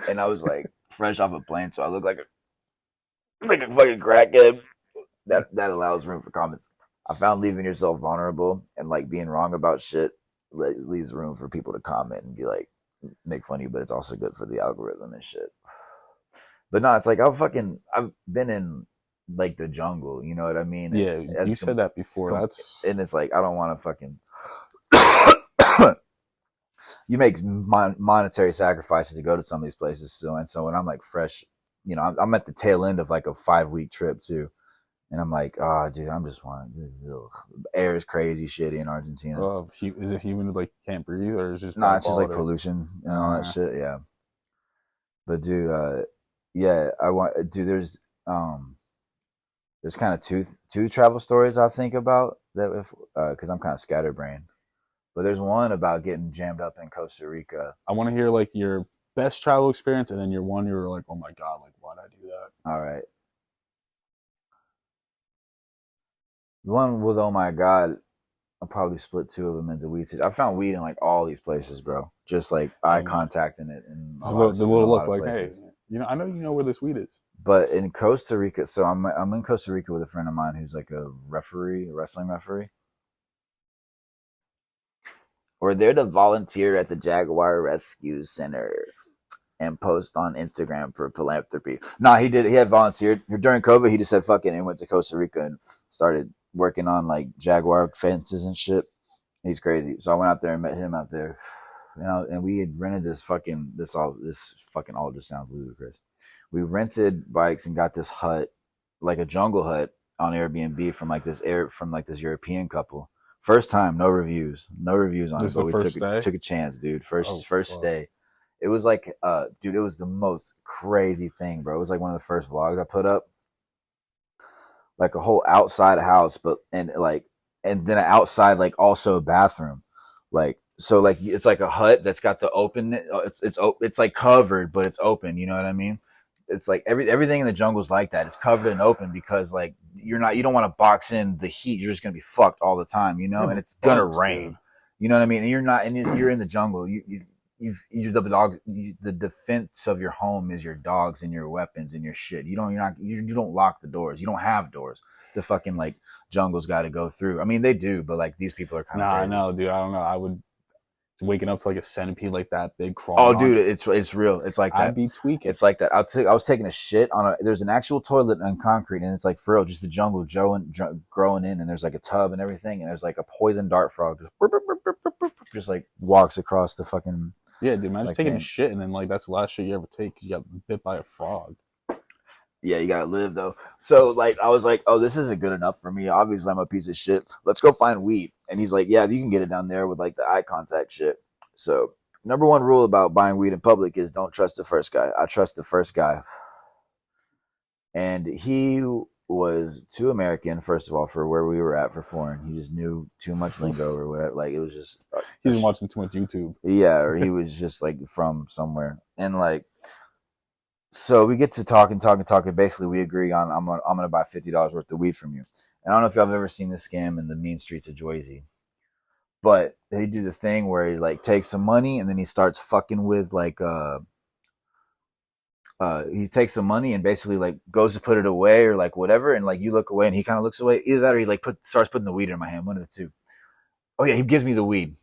And I was like fresh off a plane, so I look like a fucking crackhead. That allows room for comments. I found leaving yourself vulnerable and like being wrong about shit leaves room for people to comment and be like, make fun of you, but it's also good for the algorithm and shit. But no, it's like I've been in like the jungle, you know what I mean? Yeah, you said that before. And it's like I don't want to fucking. You make monetary sacrifices to go to some of these places. So when I'm like fresh, you know, I'm at the tail end of like a 5-week trip too. And I'm like, oh, dude, I'm just wanting, air is crazy shitty in Argentina. Is it humid, like can't breathe, or is it just it's just like pollution and all that shit. Yeah. But dude, there's kind of two travel stories I think about that because I'm kind of scatterbrained. But there's one about getting jammed up in Costa Rica. I want to hear like your best travel experience, and then you were like, oh my God, like why'd I do that? All right. The one with oh my God, I'll probably split two of them into weed. I found weed in like all these places, bro. Just like eye contact in it. And the little look like, places. Hey, you know, I know you know where this weed is. But in Costa Rica, so I'm in Costa Rica with a friend of mine who's like a wrestling referee. We're there to volunteer at the Jaguar Rescue Center and post on Instagram for philanthropy. He had volunteered. During COVID, he just said, fuck it, and went to Costa Rica and started working on like Jaguar fences and shit. He's crazy. So I went out there and met him out there. You know, and we had rented this all just sounds ludicrous. We rented bikes and got this hut, like a jungle hut on Airbnb from this European couple. First time, no reviews on it, but we took a chance, dude. First day. It was like, dude, it was the most crazy thing, bro. It was like one of the first vlogs I put up. Like a whole outside house, and then an outside, like also a bathroom. Like, so like, it's like a hut that's got the open, it's like covered, but it's open. You know what I mean? It's like everything in the jungle is like that. It's covered and open because like you don't want to box in the heat. You're just gonna be fucked all the time, you know. And it's gonna rain. You know what I mean? And you're in the jungle. The defense of your home is your dogs and your weapons and your shit. You don't lock the doors. You don't have doors. The fucking like jungle's got to go through. I mean, they do, but like these people are kind of. I know, dude. I don't know. I would. Waking up to like a centipede like that big crawl. Oh, dude, it's real. It's like that. I'd be tweaking. It's like that. I was taking a shit there's an actual toilet on concrete, and it's like for real, just the jungle growing in, and there's like a tub and everything, and there's like a poison dart frog just like walks across the fucking. Yeah, dude, man, just taking a shit, and then like that's the last shit you ever take because you got bit by a frog. Yeah, you gotta live though. So like, I was like, oh, this isn't good enough for me. Obviously, I'm a piece of shit. Let's go find weed. And he's like, yeah, you can get it down there with like the eye contact shit. So number one rule about buying weed in public is don't trust the first guy. I trust the first guy. And he was too American, first of all, for where we were at for foreign. He just knew too much lingo or whatever. Like it was just he was watching too much YouTube. Yeah, or he was just like from somewhere. And like, so we get to talking. Basically, we agree on I'm gonna buy $50 worth of weed from you. And I don't know if y'all have ever seen this scam in the mean streets of Jersey, but they do the thing where he like takes some money and then he starts fucking with like he takes some money and basically like goes to put it away or like whatever, and like you look away and he kind of looks away. Either that or he like starts putting the weed in my hand. One of the two. Oh yeah, he gives me the weed.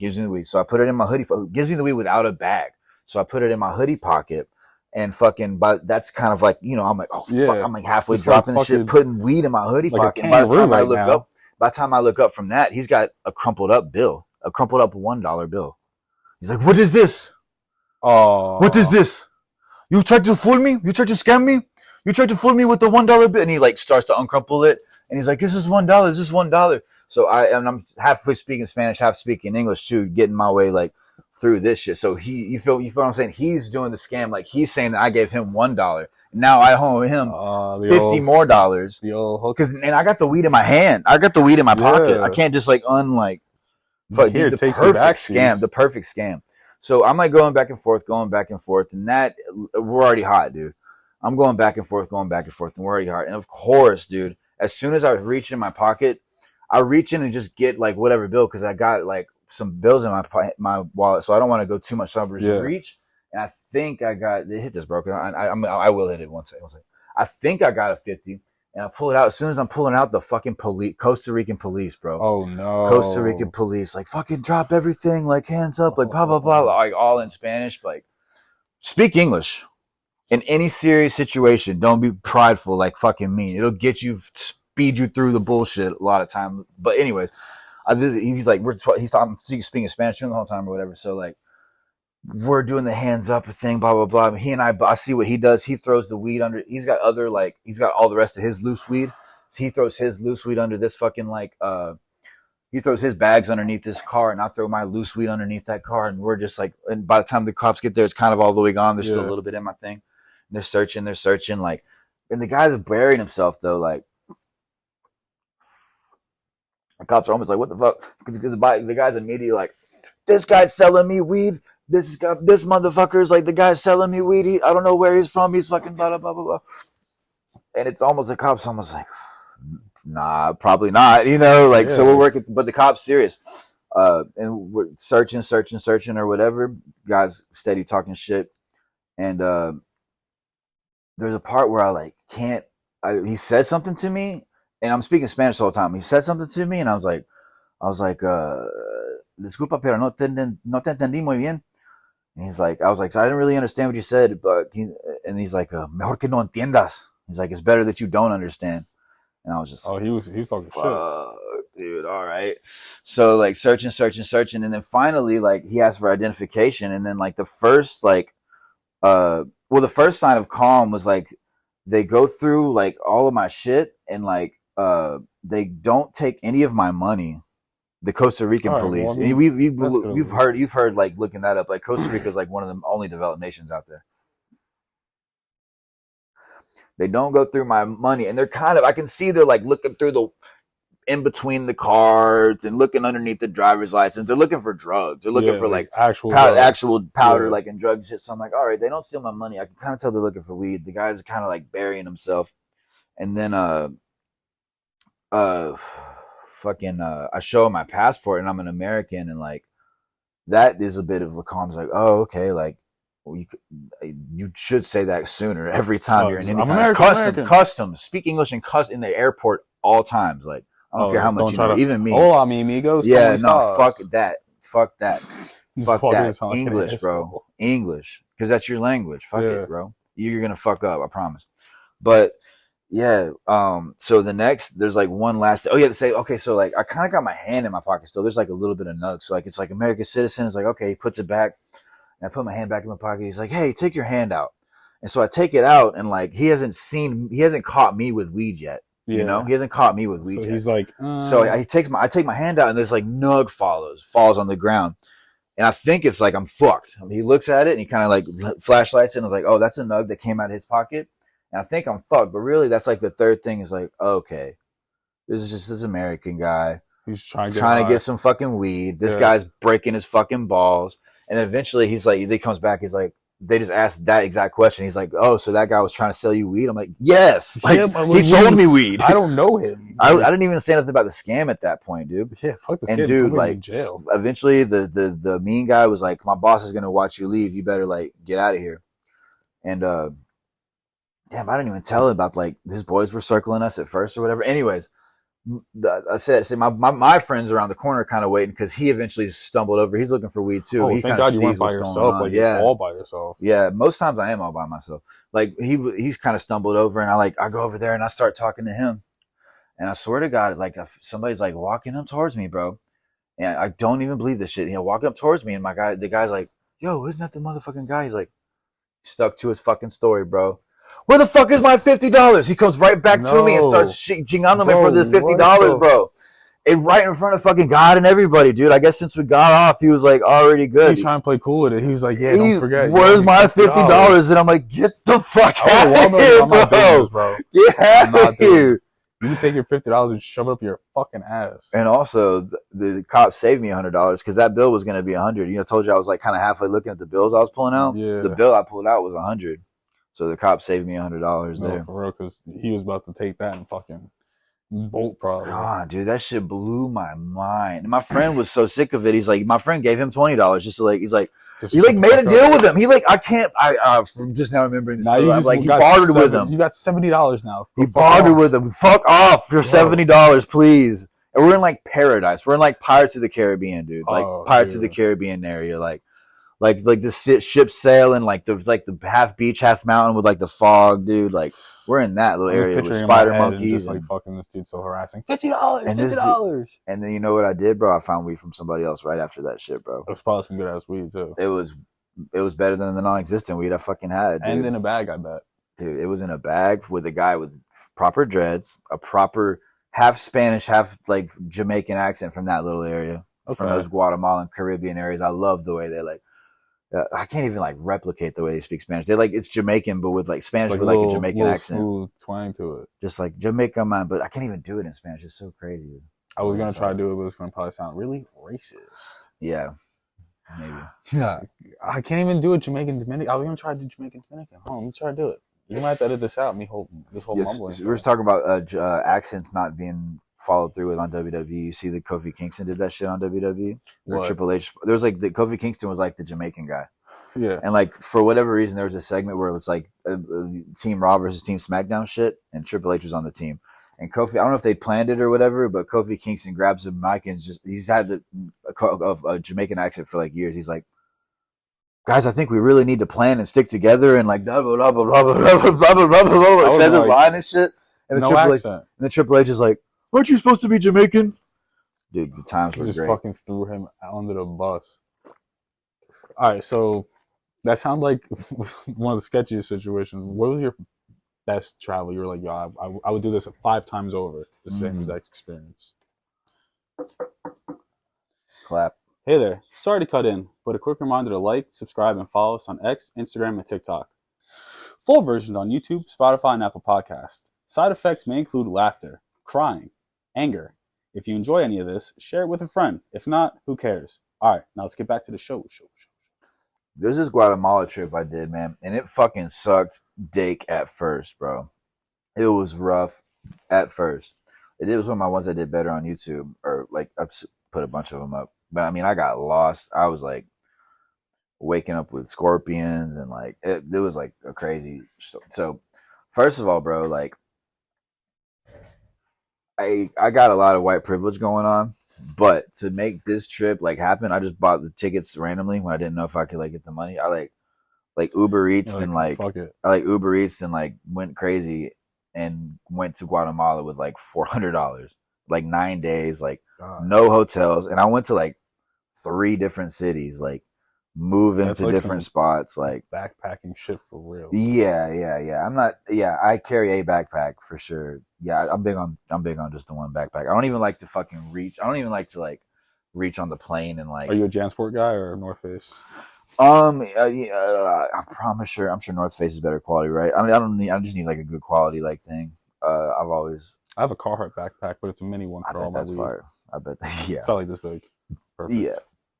So I put it in my hoodie. Gives me the weed without a bag. So I put it in my hoodie pocket, and fucking. But that's kind of like, I'm like, oh fuck, I'm like halfway just dropping like shit, putting weed in my hoodie like pocket. A And by the kangaroo time I right look now. up, from that, he's got a crumpled up bill, a crumpled up $1 bill. He's like, "What is this? Oh, What is this? You tried to fool me? You tried to scam me? You tried to fool me with the $1 bill?" And he like starts to uncrumple it, and he's like, "This is $1. This is $1." So I'm halfway speaking Spanish, half speaking English too, getting my way like through this shit. So you feel what I'm saying? He's doing the scam, like he's saying that I gave him $1. Now I owe him $50 more. The old hook. And I got the weed in my hand. I got the weed in my pocket. I can't just like But Here, the take some perfect scam, the perfect scam. So I'm like going back and forth, and that we're already hot, dude. I'm going back and forth, and we're already hot. And of course, dude, as soon as I reach in my pocket, I reach in and just get like whatever bill because I got like some bills in my wallet, so I don't want to go too much. So I just reach, and I think I got hit this, bro. I will hit it one second. I think I got a 50. And I pull it out. As soon as I'm pulling out, the fucking Costa Rican police, bro. Oh no. Costa Rican police, like fucking drop everything, like hands up, like blah blah blah, like all in Spanish. Like speak English in any serious situation. Don't be prideful like fucking me. It'll speed you through the bullshit a lot of time. But anyways, he's like he's speaking Spanish the whole time or whatever. So like we're doing the hands up thing, blah blah blah. He and I see what he does. He throws the weed under. He's got all the rest of his loose weed. So he throws his loose weed under this fucking he throws his bags underneath this car, and I throw my loose weed underneath that car, and we're just like. And by the time the cops get there, it's kind of all the way gone. There's still a little bit in my thing. And they're searching, like, and the guy's burying himself though, like. The cops are almost like, "What the fuck?" Because the guy's immediately like, "This guy's selling me weed. This motherfucker's like the guy's selling me weed. I don't know where he's from. He's fucking blah, blah, blah, blah, blah." And it's almost the cops almost like, "Nah, probably not." So we're working, but the cop's serious. And we're searching or whatever. Guys steady talking shit. And there's a part where I like can't, he said something to me and I'm speaking Spanish the whole time. He said something to me and I was like, "Disculpa, pero no te entendí muy bien." And I was like, "So I didn't really understand what you said," and he's like, "Mejor que no entiendas." He's like, "It's better that you don't understand." And I was just, he was talking shit, dude. All right. So like searching, and then finally like he asked for identification, and then like the first the first sign of calm was like they go through like all of my shit and like they don't take any of my money. The Costa Rican police. Well, I mean, you've heard like looking that up. Like Costa Rica is like one of the only developed nations out there. They don't go through my money, and they're I can see they're like looking through in between the cards and looking underneath the driver's license. They're looking for drugs. They're looking for like actual powder, like in drug shit. So I'm like, all right, they don't steal my money. I can kind of tell they're looking for weed. The guy's kind of like burying himself, and then I show him my passport and I'm an American, and like that is a bit of a calm's like, "Oh, okay, like you should say that sooner every time you're in any kind of customs. Speak English in the airport all times. Like I don't care how much you know, even me. Hola, mi amigos. Yeah, no, fuck that. Fuck that. English, bro. English, because that's your language. Fuck it, bro. You're gonna fuck up, I promise. But yeah, so there's like one last, so like I kind of got my hand in my pocket still. There's like a little bit of nugs. So like it's like American citizen. It's like, okay, he puts it back. And I put my hand back in my pocket. He's like, "Hey, take your hand out." And so I take it out, and like he hasn't caught me with weed yet. Yeah. You know, he hasn't caught me with weed yet. He's like, so I take my hand out, and there's like nug falls on the ground. And I think it's like I'm fucked. I mean, he looks at it and he kind of like flashlights it, and I was like, "Oh, that's a nug that came out of his pocket." And I think I'm fucked, but really that's like the third thing is like, okay, this is just this American guy who's trying to get some fucking weed. This guy's breaking his fucking balls. And eventually he's like, he comes back, he's like, they just asked that exact question. He's like, "Oh, so that guy was trying to sell you weed?" I'm like, "Yes." Like, he sold me weed. I don't know him. I didn't even say nothing about the scam at that point, dude. Yeah, fuck the scam. And dude, like, jail. Eventually the mean guy was like, "My boss is going to watch you leave. You better like get out of here." And, damn, I didn't even tell him about like his boys were circling us at first or whatever. Anyways, I said, my friends around the corner kind of waiting because he eventually stumbled over. He's looking for weed too. Oh, He thank kind of God you weren't sees by what's going yourself. on. Like, Yeah, you're all by yourself. yeah. Most times I am all by myself. Like he's kind of stumbled over, and I go over there and I start talking to him, and I swear to God, like if somebody's like walking up towards me, bro, and I don't even believe this shit. He'll walk up towards me, and the guy's like, "Yo, isn't that the motherfucking guy?" He's like, stuck to his fucking story, bro. Where the fuck is my $50? He comes right back to me and starts chingando me for the $50, bro. And right in front of fucking God and everybody, dude. I guess since we got off, he was like already good. He's trying to play cool with it. He was like, "Yeah, don't forget. Where's my $50?" And I'm like, "Get the fuck out of here, bro. Get out of here." You can take your $50 and shove it up your fucking ass. And also, the cops saved me $100 because that bill was going to be $100. You know, I told you I was like kind of halfway looking at the bills I was pulling out. Yeah. The bill I pulled out was $100. So the cops saved me $100 there. For real, because he was about to take that and fucking bolt probably. God, dude, that shit blew my mind. And my friend was so sick of it. He's like, my friend gave him $20 just to like, he's like, he like made a deal with him. He like, I'm just now remembering this. Now you just like, he bartered with him. You got $70 now. He bartered with him. Fuck off for $70, please. And we're in like paradise. We're in like Pirates of the Caribbean, dude. Like Pirates of the Caribbean area. Like the ship sailing, like the half beach, half mountain with like the fog, dude. Like we're in that little area with spider monkeys. Just like fucking this dude so harassing. $50. And then you know what I did, bro? I found weed from somebody else right after that shit, bro. It was probably some good ass weed too. It was better than the non-existent weed I fucking had, dude. And in a bag, I bet. Dude, it was in a bag with a guy with proper dreads, a proper half Spanish, half like Jamaican accent from that little area, from those Guatemalan Caribbean areas. I love the way they like. I can't even like replicate the way they speak Spanish. They like it's Jamaican, but with like Spanish with like a Jamaican accent, smooth twang to it, just like Jamaica, man. But I can't even do it in Spanish. It's so crazy. I was gonna try to do it, but it's gonna probably sound really racist. Yeah, maybe. Yeah, I can't even do it Jamaican Dominican. I was gonna try to do Jamaican Dominican. Hold on, let me try to do it. You might have to edit this out. This whole mumbling. We were talking about accents not being followed through with on WWE. You see that Kofi Kingston did that shit on WWE? Or Triple H. There was like Kofi Kingston was like the Jamaican guy. Yeah. And like for whatever reason, there was a segment where it's like Team Raw versus Team SmackDown shit, and Triple H was on the team. And Kofi, I don't know if they planned it or whatever, but Kofi Kingston grabs a mic and he's had a Jamaican accent for like years. He's like, "Guys, I think we really need to plan and stick together," and like blah blah blah blah blah blah blah blah blah. Says his line and shit. And the Triple H is like, "Aren't you supposed to be Jamaican?" Dude, the times were great. Just fucking threw him under the bus. All right, so that sounds like one of the sketchiest situations. What was your best travel? You were like, "Yo, I would do this 5 times over." The same exact experience. Clap. Hey there. Sorry to cut in, but a quick reminder to like, subscribe, and follow us on X, Instagram, and TikTok. Full versions on YouTube, Spotify, and Apple Podcasts. Side effects may include laughter, crying, anger. If you enjoy any of this, share it with a friend. If not, who cares? All right, now let's get back to the show. There's this Guatemala trip I did, man, and it fucking sucked dick at first, bro. It was rough at first. It was one of my ones that did better on YouTube, or like I put a bunch of them up. But I mean, I got lost. I was like waking up with scorpions, and like it was like a crazy story. So first of all, bro, like I got a lot of white privilege going on, but to make this trip like happen, I just bought the tickets randomly when I didn't know if I could like get the money. I like Uber Eats and like I like Uber Eats and like went crazy and went to Guatemala with like $400, like 9 days, like no hotels, and I went to like 3 different cities, like moving to like different spots, like backpacking shit for real. Yeah. I carry a backpack for sure. Yeah, I'm big on just the one backpack. I don't even like to fucking reach. I don't even like to like reach on the plane and like. Are you a JanSport guy or North Face? I'm sure North Face is better quality, right? I mean, I just need like a good quality like thing. I have a Carhartt backpack, but it's a mini one for all my weed. Fire. I bet yeah. It's about like this big. Perfect. Yeah.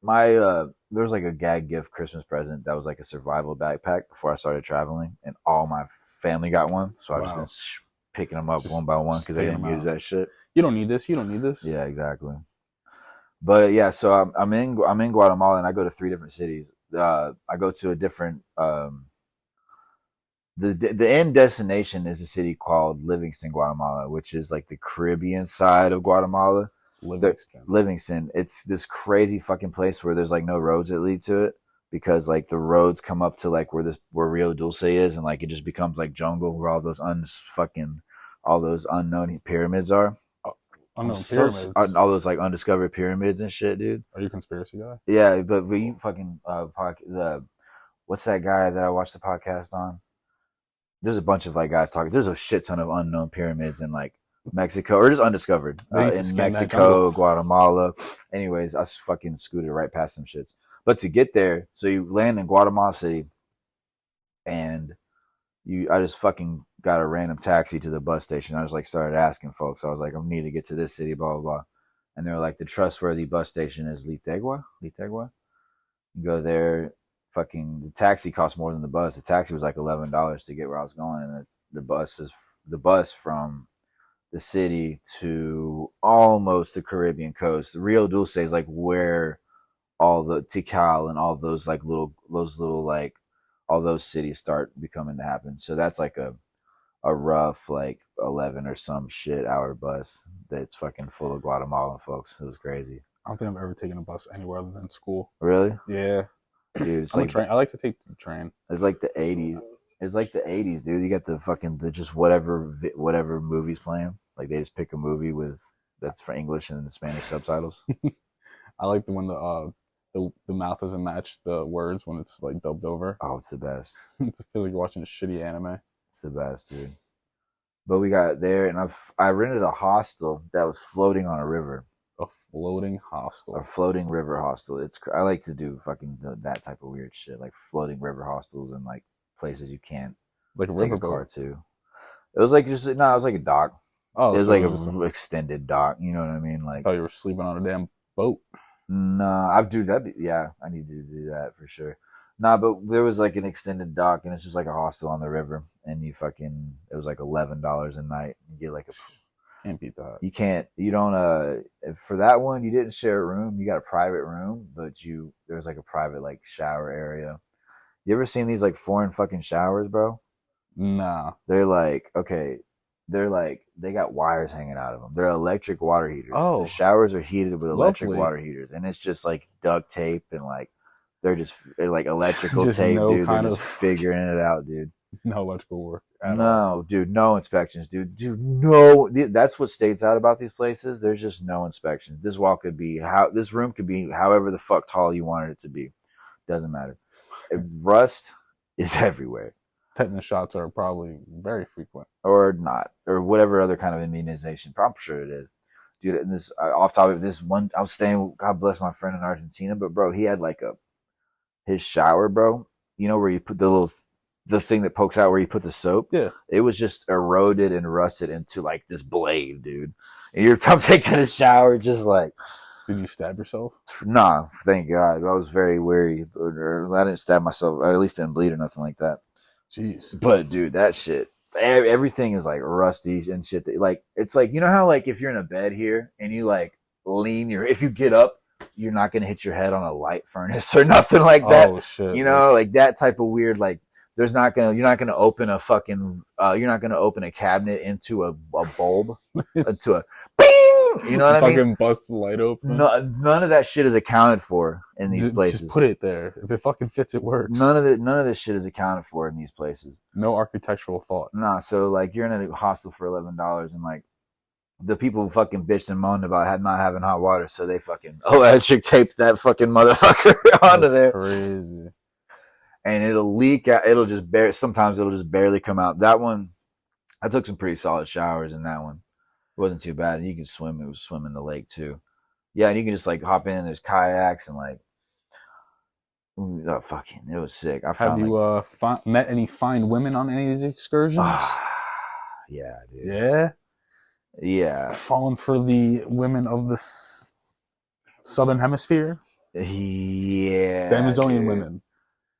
My there was like a gag gift Christmas present that was like a survival backpack before I started traveling, and all my family got one, so I've just been picking them up one by one because they didn't use that shit. You don't need this. Yeah, exactly. But yeah, so I'm in Guatemala, and I go to 3 different cities. I go to a different the end destination is a city called Livingston, Guatemala, which is like the Caribbean side of Guatemala. Livingston. It's this crazy fucking place where there's like no roads that lead to it because like the roads come up to like where Rio Dulce is, and like it just becomes like jungle where all those all those unknown pyramids are. Unknown pyramids. All those like undiscovered pyramids and shit, dude. Are you a conspiracy guy? Yeah, but we fucking what's that guy that I watched the podcast on? There's a bunch of like guys talking. There's a shit ton of unknown pyramids in like Mexico or just undiscovered in Mexico, Guatemala. Anyways, I fucking scooted right past them shits. But to get there, so you land in Guatemala City, and I just fucking got a random taxi to the bus station. I just like started asking folks. I was like, I need to get to this city, blah blah blah. And they were like, the trustworthy bus station is Litegua. You go there. Fucking the taxi cost more than the bus. The taxi was like $11 to get where I was going, and the bus from the city to almost the Caribbean coast. The Rio Dulce is like where all the Tikal and all those little like all those cities start becoming to happen. So that's like a rough like 11 or some shit hour bus that's fucking full of Guatemalan folks. It was crazy. I don't think I've ever taken a bus anywhere other than school. Really? Yeah. Dude, it's like I like to take the train. It's like the 80s. It's like the 80s, dude. You got the just whatever movie's playing. Like they just pick a movie that's for English and the Spanish subtitles. I like when the mouth doesn't match the words when it's like dubbed over. Oh, it's the best. It feels like you're watching a shitty anime. It's the best, dude. But we got there, and I rented a hostel that was floating on a river. A floating hostel. A floating river hostel. I like to do fucking that type of weird shit, like floating river hostels and like places you can't like a take river a car to. It was like it was like a dock. Oh, it was like an extended dock. You know what I mean? Like I thought you were sleeping on a damn boat. Nah, I do that. Yeah, I need to do that for sure. Nah, but there was like an extended dock, and it's just like a hostel on the river, and it was like $11 a night. You get like can't beat that. You don't for that one you didn't share a room. You got a private room, but there was like a private like shower area. You ever seen these like foreign fucking showers, bro? Nah. They're like, okay, they got wires hanging out of them. They're electric water heaters. Oh, the showers are heated with electric water heaters, and it's just like duct tape and like they're just like electrical tape, dude. They're just figuring it out, dude. No electrical work. No, dude. No inspections, dude. No. That's what states out about these places. There's just no inspections. This room could be however the fuck tall you wanted it to be. Doesn't matter. Rust is everywhere. Tetanus shots are probably very frequent, or not, or whatever other kind of immunization. I'm sure it is, dude. And this off topic, this one I was staying. God bless my friend in Argentina, but bro, he had like his shower, bro. You know where you put the thing that pokes out where you put the soap? Yeah. It was just eroded and rusted into like this blade, dude. And I'm taking a shower just like... Did you stab yourself? Nah, thank God. I was very wary. I didn't stab myself. I at least didn't bleed or nothing like that. Jeez. But dude, that shit... Everything is like rusty and shit. Like, it's like, you know how like if you're in a bed here and you like lean if you get up, you're not going to hit your head on a light furnace or nothing like that. Oh, shit. You know, like that type of weird, like, you're not gonna open a fucking you're not gonna open a cabinet into a bulb into a bing. You know what I mean? Fucking bust the light open. No, none of that shit is accounted for in these places. Just put it there. If it fucking fits, it works. None of this shit is accounted for in these places. No architectural thought. Nah, so like you're in a hostel for $11 and like the people fucking bitched and moaned about not having hot water, so they fucking electric taped that fucking motherfucker onto there. Crazy. And it'll leak out. Sometimes it'll just barely come out. That one, I took some pretty solid showers in that one. It wasn't too bad. And you can swim. It was swim in the lake too. Yeah, and you can just like hop in. There's kayaks and like, it was sick. Have you met any fine women on any of these excursions? Yeah, dude. Yeah? Yeah. Falling for the women of the southern hemisphere? Yeah. The Amazonian women.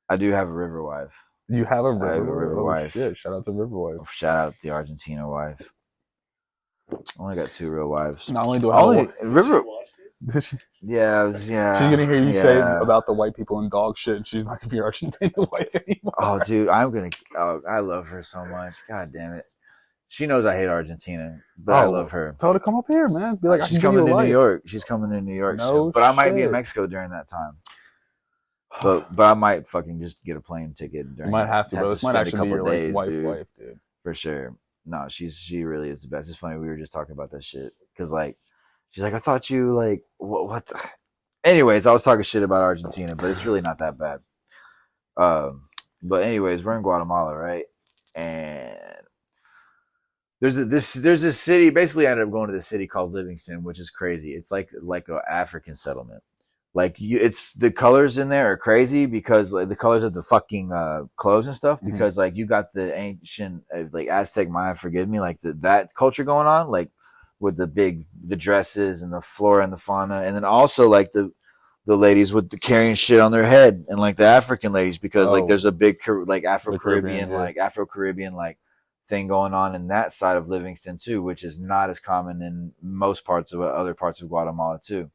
I do have a river wife. You have a river wife. Shit. Shout out to river wife. Shout out the Argentina wife. I only got 2 real wives. Not only do I river. Yeah. She's gonna hear you say about the white people and dog shit, and she's not gonna be your Argentinian wife anymore. Oh, dude, I love her so much. God damn it. She knows I hate Argentina, but I love her. Tell her to come up here, man. Be like, she's coming to New York. She's coming to New York soon. But I might be in Mexico during that time. But I might fucking just get a plane ticket. You might have to, bro. This might actually be your days, wife, dude. For sure. No, she really is the best. It's funny, we were just talking about that shit. Because, like, she's like, I thought you, like, what the... Anyways, I was talking shit about Argentina, but it's really not that bad. But anyways, we're in Guatemala, right? And there's this city. Basically, I ended up going to this city called Livingston, which is crazy. It's like an African settlement. Like it's the colors in there are crazy because like the colors of the fucking clothes and stuff. Because like you got the ancient like Aztec Maya, forgive me, like that culture going on, like with the dresses and the flora and the fauna, and then also like the ladies with the carrying shit on their head, and like the African ladies because like there's a big like Afro-Caribbean like thing going on in that side of Livingston too, which is not as common in most parts of other parts of Guatemala too.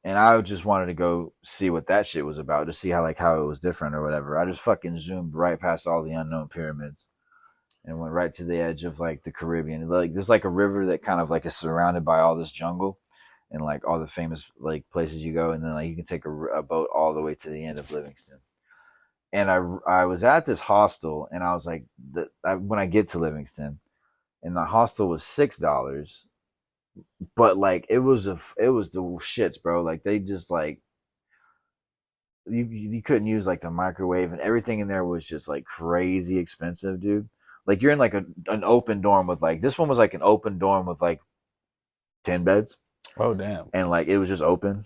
And I just wanted to go see what that shit was about, to see how it was different or whatever. I just fucking zoomed right past all the unknown pyramids and went right to the edge of like the Caribbean. Like there's like a river that kind of like is surrounded by all this jungle and like all the famous like places you go, and then like you can take a boat all the way to the end of Livingston. And I was at this hostel, and I was like, when I get to Livingston, and the hostel was $6. But like it was the shits, bro. Like they just like you couldn't use like the microwave, and everything in there was just like crazy expensive, dude. Like you're in like an open dorm with like this one was like an open dorm with like 10 beds. Oh damn! And like it was just open,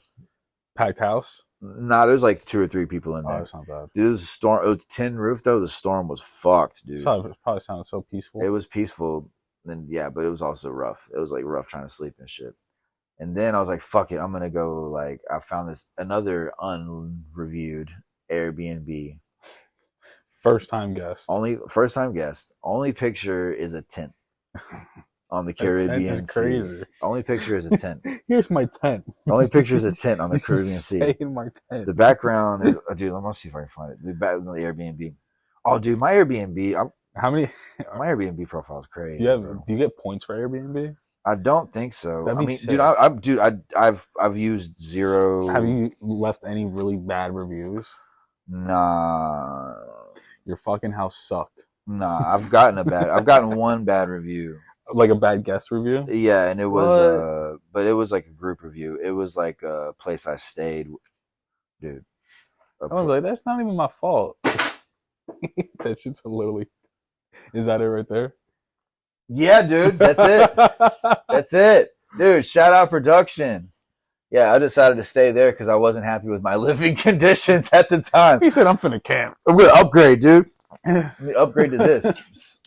packed house. Nah, there's like 2 or 3 people in there. Oh, that's not bad. Dude, it was a storm. It was tin roof though. The storm was fucked, dude. It probably sounded so peaceful. It was peaceful. Then yeah, but it was also rough. It was like rough trying to sleep and shit. And then I was like, fuck it, I'm gonna go. Like I found this another unreviewed Airbnb. First time guest. Only picture is a tent on the Caribbean Sea. Crazy. Only picture is a tent. Here's my tent. Only picture is a tent on the Caribbean Sea. Stay in my tent. The background is, dude. Let me see if I can find it. The Airbnb. Oh, dude, my Airbnb. My Airbnb profile is crazy. Do you get points for Airbnb? I don't think so. That'd be sick. I've used 0. Have you left any really bad reviews? Nah. Your fucking house sucked. Nah, I've gotten one bad review. Like a bad guest review? Yeah, and it was but it was like a group review. It was like a place I stayed, dude. I was like, that's not even my fault. That shit's literally. Is that it right there? Yeah, dude. That's it. That's it. Dude, shout out production. Yeah, I decided to stay there because I wasn't happy with my living conditions at the time. He said, I'm finna camp. I'm going to upgrade, dude. Let me upgrade to this.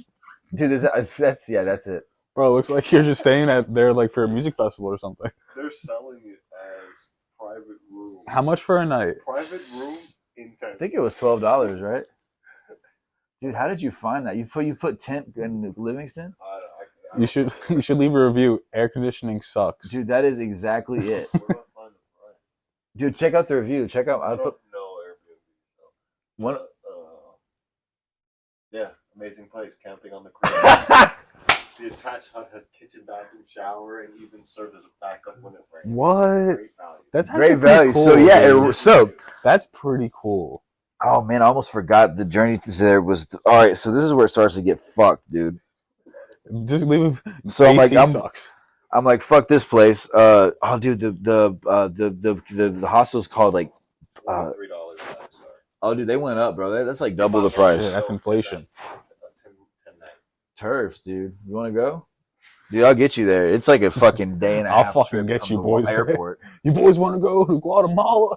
Dude, that's it. Bro, it looks like you're just staying there like for a music festival or something. They're selling it as private room. How much for a night? Private room intense. I think it was $12, right? Dude, how did you find that? You put tent in Livingston? You should leave a review. Air conditioning sucks. Dude, that is exactly it. Dude, check out the review. Check out. I don't know Airbnb. Yeah, amazing place. Camping on the creek. The attached hut has kitchen, bathroom, shower, and even serves as a backup when it rains. What? Great value. That's great value. Cool, so yeah, that's pretty cool. Oh man, I almost forgot the journey to there was. All right, so this is where it starts to get fucked, dude. Just leave. So sucks. I'm like, fuck this place. Oh, dude, the hostel's called like $3. Oh, dude, they went up, bro. That's like double the price. Yeah, that's inflation. Turfs, dude. You want to go? Dude, I'll get you there. It's like a fucking day and a half. I'll fucking get you boys airport. There. You boys want to go to Guatemala?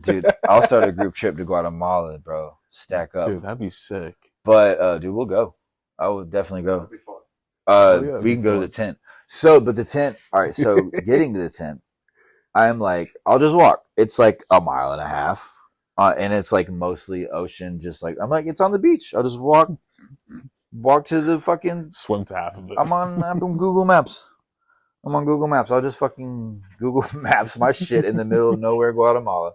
Dude, I'll start a group trip to Guatemala, bro. Stack up. Dude, that'd be sick. But, dude, we'll go. I would definitely go. That'd be fun. Yeah, we can go to the tent. So, but the tent, all right, so getting to the tent, I'm like, I'll just walk. It's like a mile and a half. And it's like mostly ocean, just like, I'm like, it's on the beach. I'll just walk to the fucking swim to half of it. I'm on Google Maps. I'm on Google Maps. I'll just fucking Google Maps my shit in the middle of nowhere, Guatemala,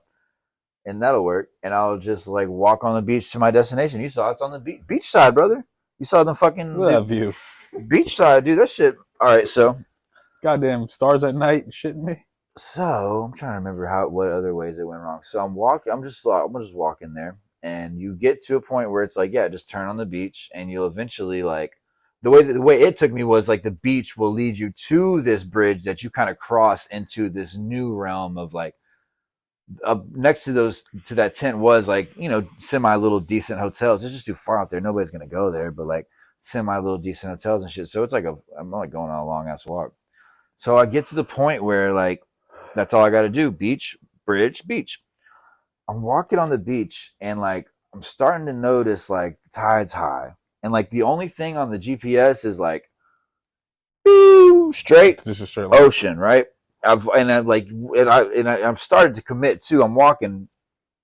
and that'll work. And I'll just like walk on the beach to my destination. You saw it's on the beach side, brother. You saw the fucking Look at that view. beach side, dude. That shit. All right, so Goddamn stars at night, shitting me. I'm trying to remember what other ways it went wrong. So I'm just walking there, and you get to a point where it's like, yeah, just turn on the beach, and you'll eventually like the way it took me was like the beach will lead you to this bridge that you kind of cross into this new realm of like next to that tent was like, you know, semi little decent hotels. It's just too far out there. Nobody's gonna go there, but like semi little decent hotels and shit. So it's like I'm like going on a long ass walk. So I get to the point where like that's all I got to do: beach, bridge, beach. I'm walking on the beach and like I'm starting to notice like the tide's high, and like the only thing on the GPS is like straight Just a straight line. ocean, right? I've started to commit too. I'm walking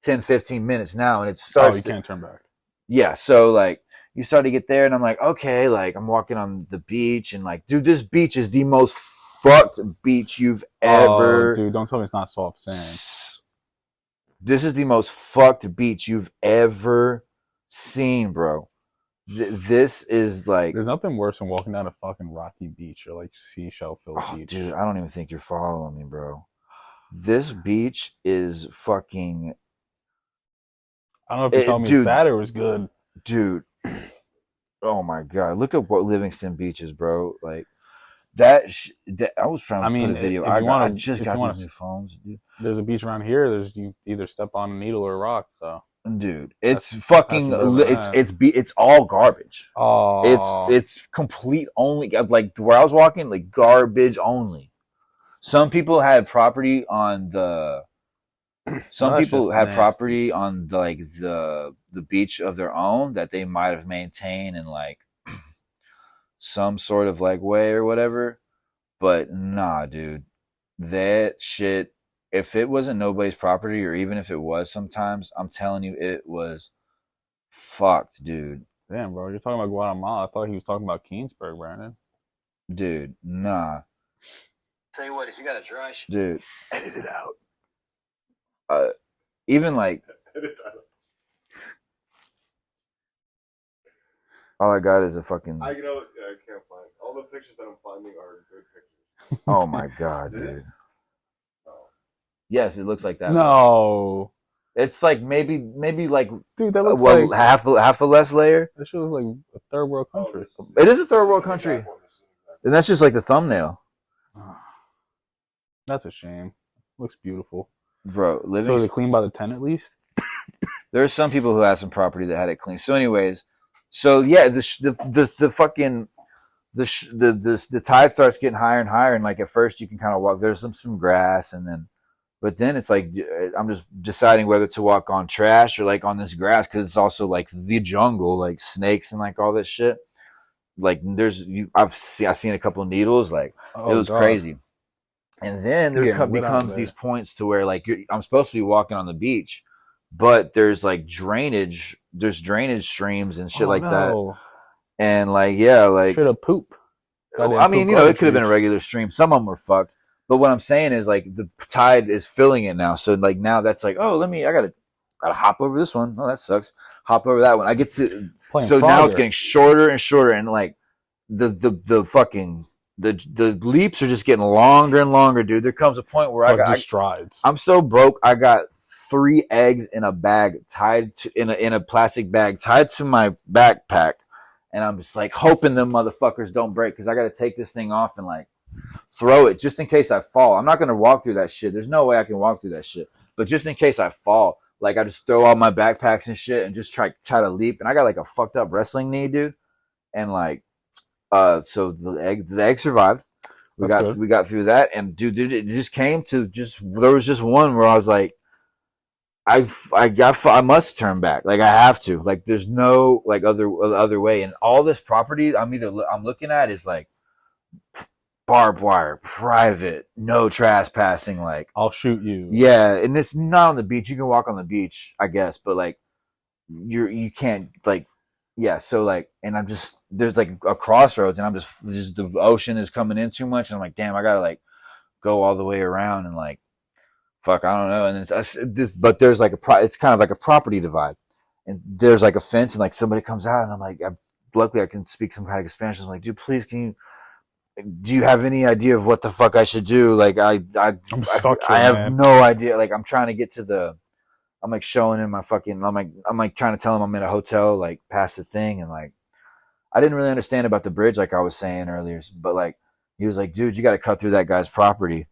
10, 15 minutes now, and it starts. Oh, you can't turn back. Yeah, so like you start to get there, and I'm like, okay, like I'm walking on the beach, and like, dude, this beach is the most fucked beach you've ever. Oh, dude, don't tell me it's not soft sand. This is the most fucked beach you've ever seen, bro. This is like, There's nothing worse than walking down a fucking rocky beach or like seashell filled beach. dude, I don't even think you're following me, bro. This beach is fucking. I don't know if you're telling me it's bad or it's good. Dude, oh my god, look at what Livingston Beach is, bro. Like that I was trying to put a video. I just got these new phones, dude. There's a beach around here. You either step on a needle or a rock. So, dude, it's fucking. It's all garbage. Oh, it's complete only like where I was walking, like garbage only. Some people had property on the. Some people have property on the beach of their own that they might have maintained in like some sort of like way or whatever. But nah, dude, that shit. If it wasn't nobody's property, or even if it was, sometimes I'm telling you, it was fucked, dude. Damn, bro, you're talking about Guatemala. I thought he was talking about Keensburg, Brandon. Dude, nah. Tell you what, if you got a dry shit, Dude, Edit it out. even like all I got is a fucking. I can't find all the pictures that I'm finding are good pictures. Oh my god, dude. Oh. Yes, it looks like that. No, it's like maybe like, dude, that looks like half a less layer. That shit looks like a third world country. It is a third world country, and that's just like the thumbnail. That's a shame. Looks beautiful, bro. So is it clean by the 10 at least? There are some people who had some property that had it clean. So, anyways, so yeah, the fucking the tide starts getting higher and higher, and like at first you can kind of walk. There's some grass, but then it's like I'm just deciding whether to walk on trash or like on this grass because it's also like the jungle, like snakes and like all this shit. Like I've seen a couple of needles, like it was crazy. And then there becomes these points to where like I'm supposed to be walking on the beach, but there's like drainage streams and shit that. And like, yeah, like straight up poop. I mean, it could have been a regular stream. Some of them were fucked. But what I'm saying is like the tide is filling it now. So like now that's like, oh, I gotta hop over this one. Oh, that sucks. Hop over that one. I get to now it's getting shorter and shorter, and like the fucking the leaps are just getting longer and longer, dude. There comes a point where strides. I'm so broke. I got 3 eggs in a bag in a plastic bag tied to my backpack, and I'm just like hoping them motherfuckers don't break because I got to take this thing off and like throw it just in case I fall. I'm not gonna walk through that shit. There's no way I can walk through that shit. But just in case I fall, like I just throw all my backpacks and shit and just try to leap. And I got like a fucked up wrestling knee, dude. And like. So the egg survived. We got through that, and dude, it just came to there was just one where I was like, I must turn back. Like I have to. Like there's no like other way. And all this property I'm looking at is like barbed wire, private, no trespassing. Like I'll shoot you. Yeah, and it's not on the beach. You can walk on the beach, I guess, but like you can't like. yeah, so like, and I'm just, there's like a crossroads, and I'm just the ocean is coming in too much, and I'm like, damn, I gotta like go all the way around, and like, fuck, I don't know. And it's just, but there's like it's kind of like a property divide, and there's like a fence, and like somebody comes out, and I'm like, luckily I can speak some kind of Spanish. I'm like, dude, please, do you have any idea of what the fuck I should do? Like, I'm stuck I here, have man. no idea. Like, I'm trying to get to I'm like showing him my fucking, I'm like trying to tell him I'm in a hotel, like past the thing. And like, I didn't really understand about the bridge, like I was saying earlier, but like, he was like, dude, you got to cut through that guy's property.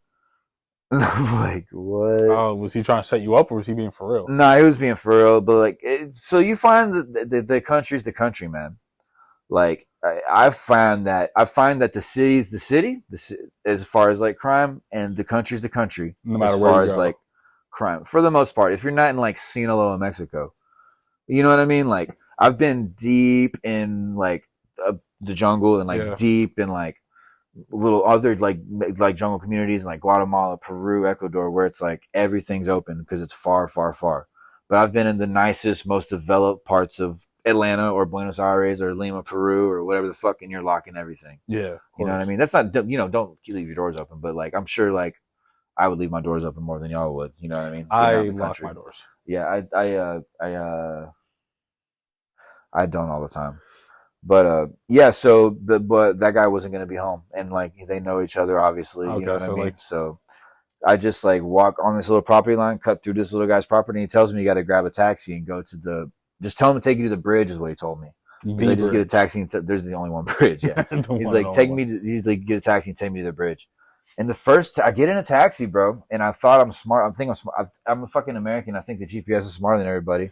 And I'm like, what? Oh, was he trying to set you up, or was he being for real? No, he was being for real. But like, so you find the country's the country, man. Like, I find that the city's the city, as far as like crime, and the country's the country, No matter as where far you as go. like crime, for the most part. If you're not in like Sinaloa, Mexico, you know what I mean? Like, I've been deep in like the jungle, and like Yeah. deep in like little other like jungle communities in like Guatemala, Peru, Ecuador, where it's like everything's open because it's far, far, far. But I've been in the nicest, most developed parts of Atlanta or Buenos Aires or Lima, Peru, or whatever the fuck, and you're locking everything. Yeah, You know what I mean? That's not, you know, don't leave your doors open, but like, I'm sure like I would leave my doors open more than y'all would. You know what I mean? I Getting out the lock country. my doors. Yeah, I don't all the time. But yeah, so but that guy wasn't gonna be home, and like they know each other, obviously. Okay, you know what so I mean? like, So I just like walk on this little property line, cut through this little guy's property, and he tells me you got to grab a taxi and go to just tell him to take you to the bridge, is what he told me. He's like, just get a taxi. And there's the only one bridge. Yeah. He's like, he's like, get a taxi and take me to the bridge. And the first, I get in a taxi, bro, and I thought I'm smart. I'm thinking I'm smart. I'm a fucking American. I think the GPS is smarter than everybody.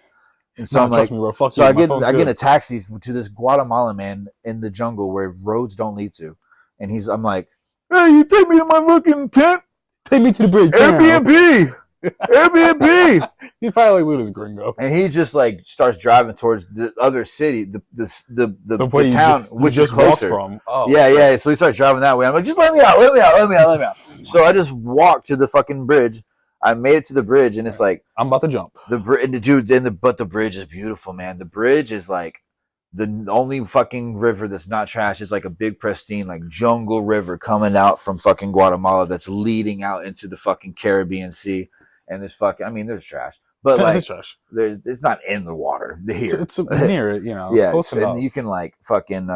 And so I'm like, me, bro. Fuck so you. I My get phone's I get in good. a taxi to this Guatemalan man in the jungle where roads don't lead to, and I'm like, hey, you take me to my fucking tent, Take me to the bridge. Airbnb, Airbnb. He's probably like Luda's gringo. And he just like starts driving towards the other city, the town, which is closer. From. Oh, yeah, yeah. So he starts driving that way. I'm like, just let me out, let me out, let me out, let me out. So I just walked to the fucking bridge. I made it to the bridge, and it's like I'm about to jump. But the bridge is beautiful, man. The bridge is like the only fucking river that's not trash. It's like a big pristine like jungle river coming out from fucking Guatemala that's leading out into the fucking Caribbean Sea. And there's fucking, I mean, there's trash, but like trash. it's not in the water here. It's near it, you know. Yeah, close enough. and you can like fucking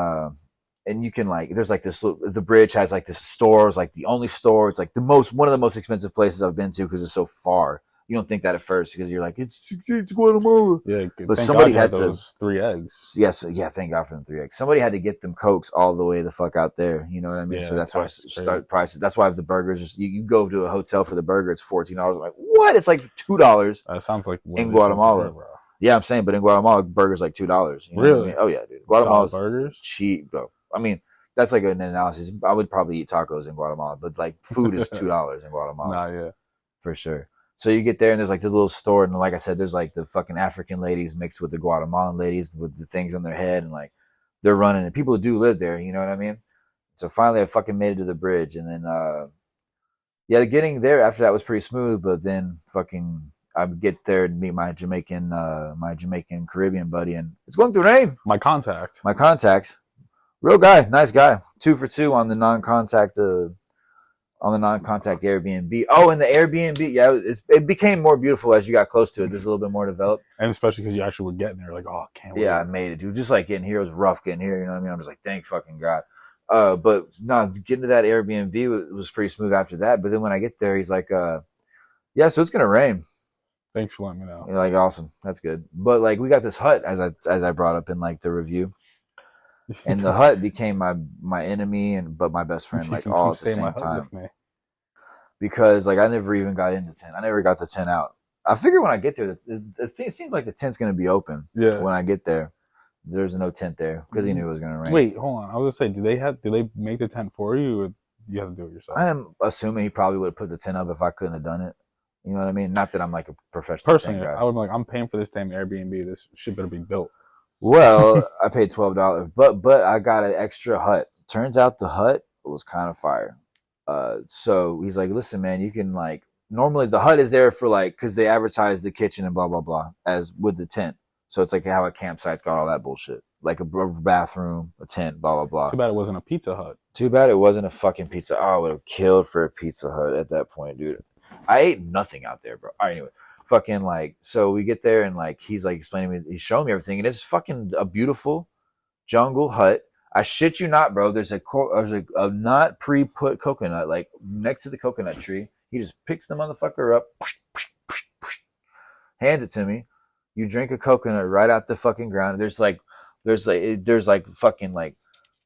and you can like there's like this, the bridge has like this store, it's like the only store, it's like one of the most expensive places I've been to because it's so far. You don't think that at first because you're like, it's Guatemala. Yeah, but somebody had those 3 eggs. Yes, yeah, thank God for them 3 eggs. Somebody had to get them Cokes all the way the fuck out there. You know what I mean? Yeah, So that's why start prices. That's why the burgers just you go to a hotel for the burger, it's $14. I'm like, what? It's like $2. That sounds like in Guatemala. Bro. Yeah, I'm saying, but in Guatemala, burgers like $2. You know really? What I mean? Oh yeah, dude. Guatemala's burgers cheap, bro. I mean, that's like an analysis. I would probably eat tacos in Guatemala, but like food is $2 in Guatemala. Nah, yeah, for sure. So you get there and there's like the little store, and like I said, there's like the fucking African ladies mixed with the Guatemalan ladies with the things on their head, and like they're running, and people do live there, you know what I mean? So finally I fucking made it to the bridge, and then yeah, getting there after that was pretty smooth, but then fucking I would get there and meet my Jamaican Caribbean buddy, and it's going to rain. My contacts, real guy, nice guy, 2 for 2 on the non-contact Airbnb. Oh, and the Airbnb, yeah, it became more beautiful as you got close to it. There's a little bit more developed. And especially because you actually were getting there, like, oh, can't wait. Yeah, I made it, dude. Just like getting here, it was rough getting here, you know what I mean? I'm just like, thank fucking God. But no, getting to that Airbnb was pretty smooth after that. But then when I get there, he's like, yeah, so it's going to rain. Thanks for letting me know. You're like, awesome. That's good. But like, we got this hut as I brought up in like the review. And the hut became my enemy but my best friend, like all at the same time. Because like I never even got into the tent. I never got the tent out. I figured when I get there, it seems like the tent's gonna be open. Yeah. When I get there, there's no tent there because he knew it was gonna rain. Wait, hold on. I was gonna say, did they make the tent for you, or you have to do it yourself? I am assuming he probably would have put the tent up if I couldn't have done it. You know what I mean? Not that I'm like a professional. Personally, I would be like, I'm paying for this damn Airbnb. This shit better be built. Well, I paid $12, but I got an extra hut. Turns out the hut was kind of fire. So he's like, listen, man, you can like, normally the hut is there for like, because they advertise the kitchen and blah blah blah as with the tent. So it's like how a campsite's got all that bullshit. Like a bathroom, a tent, blah, blah, blah. Too bad it wasn't a Pizza Hut. Too bad it wasn't a fucking Pizza. Oh, I would have killed for a Pizza Hut at that point, dude. I ate nothing out there, bro. All right, anyway. Fucking like, so we get there and like, he's like explaining me, he's showing me everything. And it's fucking a beautiful jungle hut. I shit you not, bro. There's a not pre-put coconut, like next to the coconut tree. He just picks the motherfucker up, hands it to me. You drink a coconut right out the fucking ground. There's like fucking like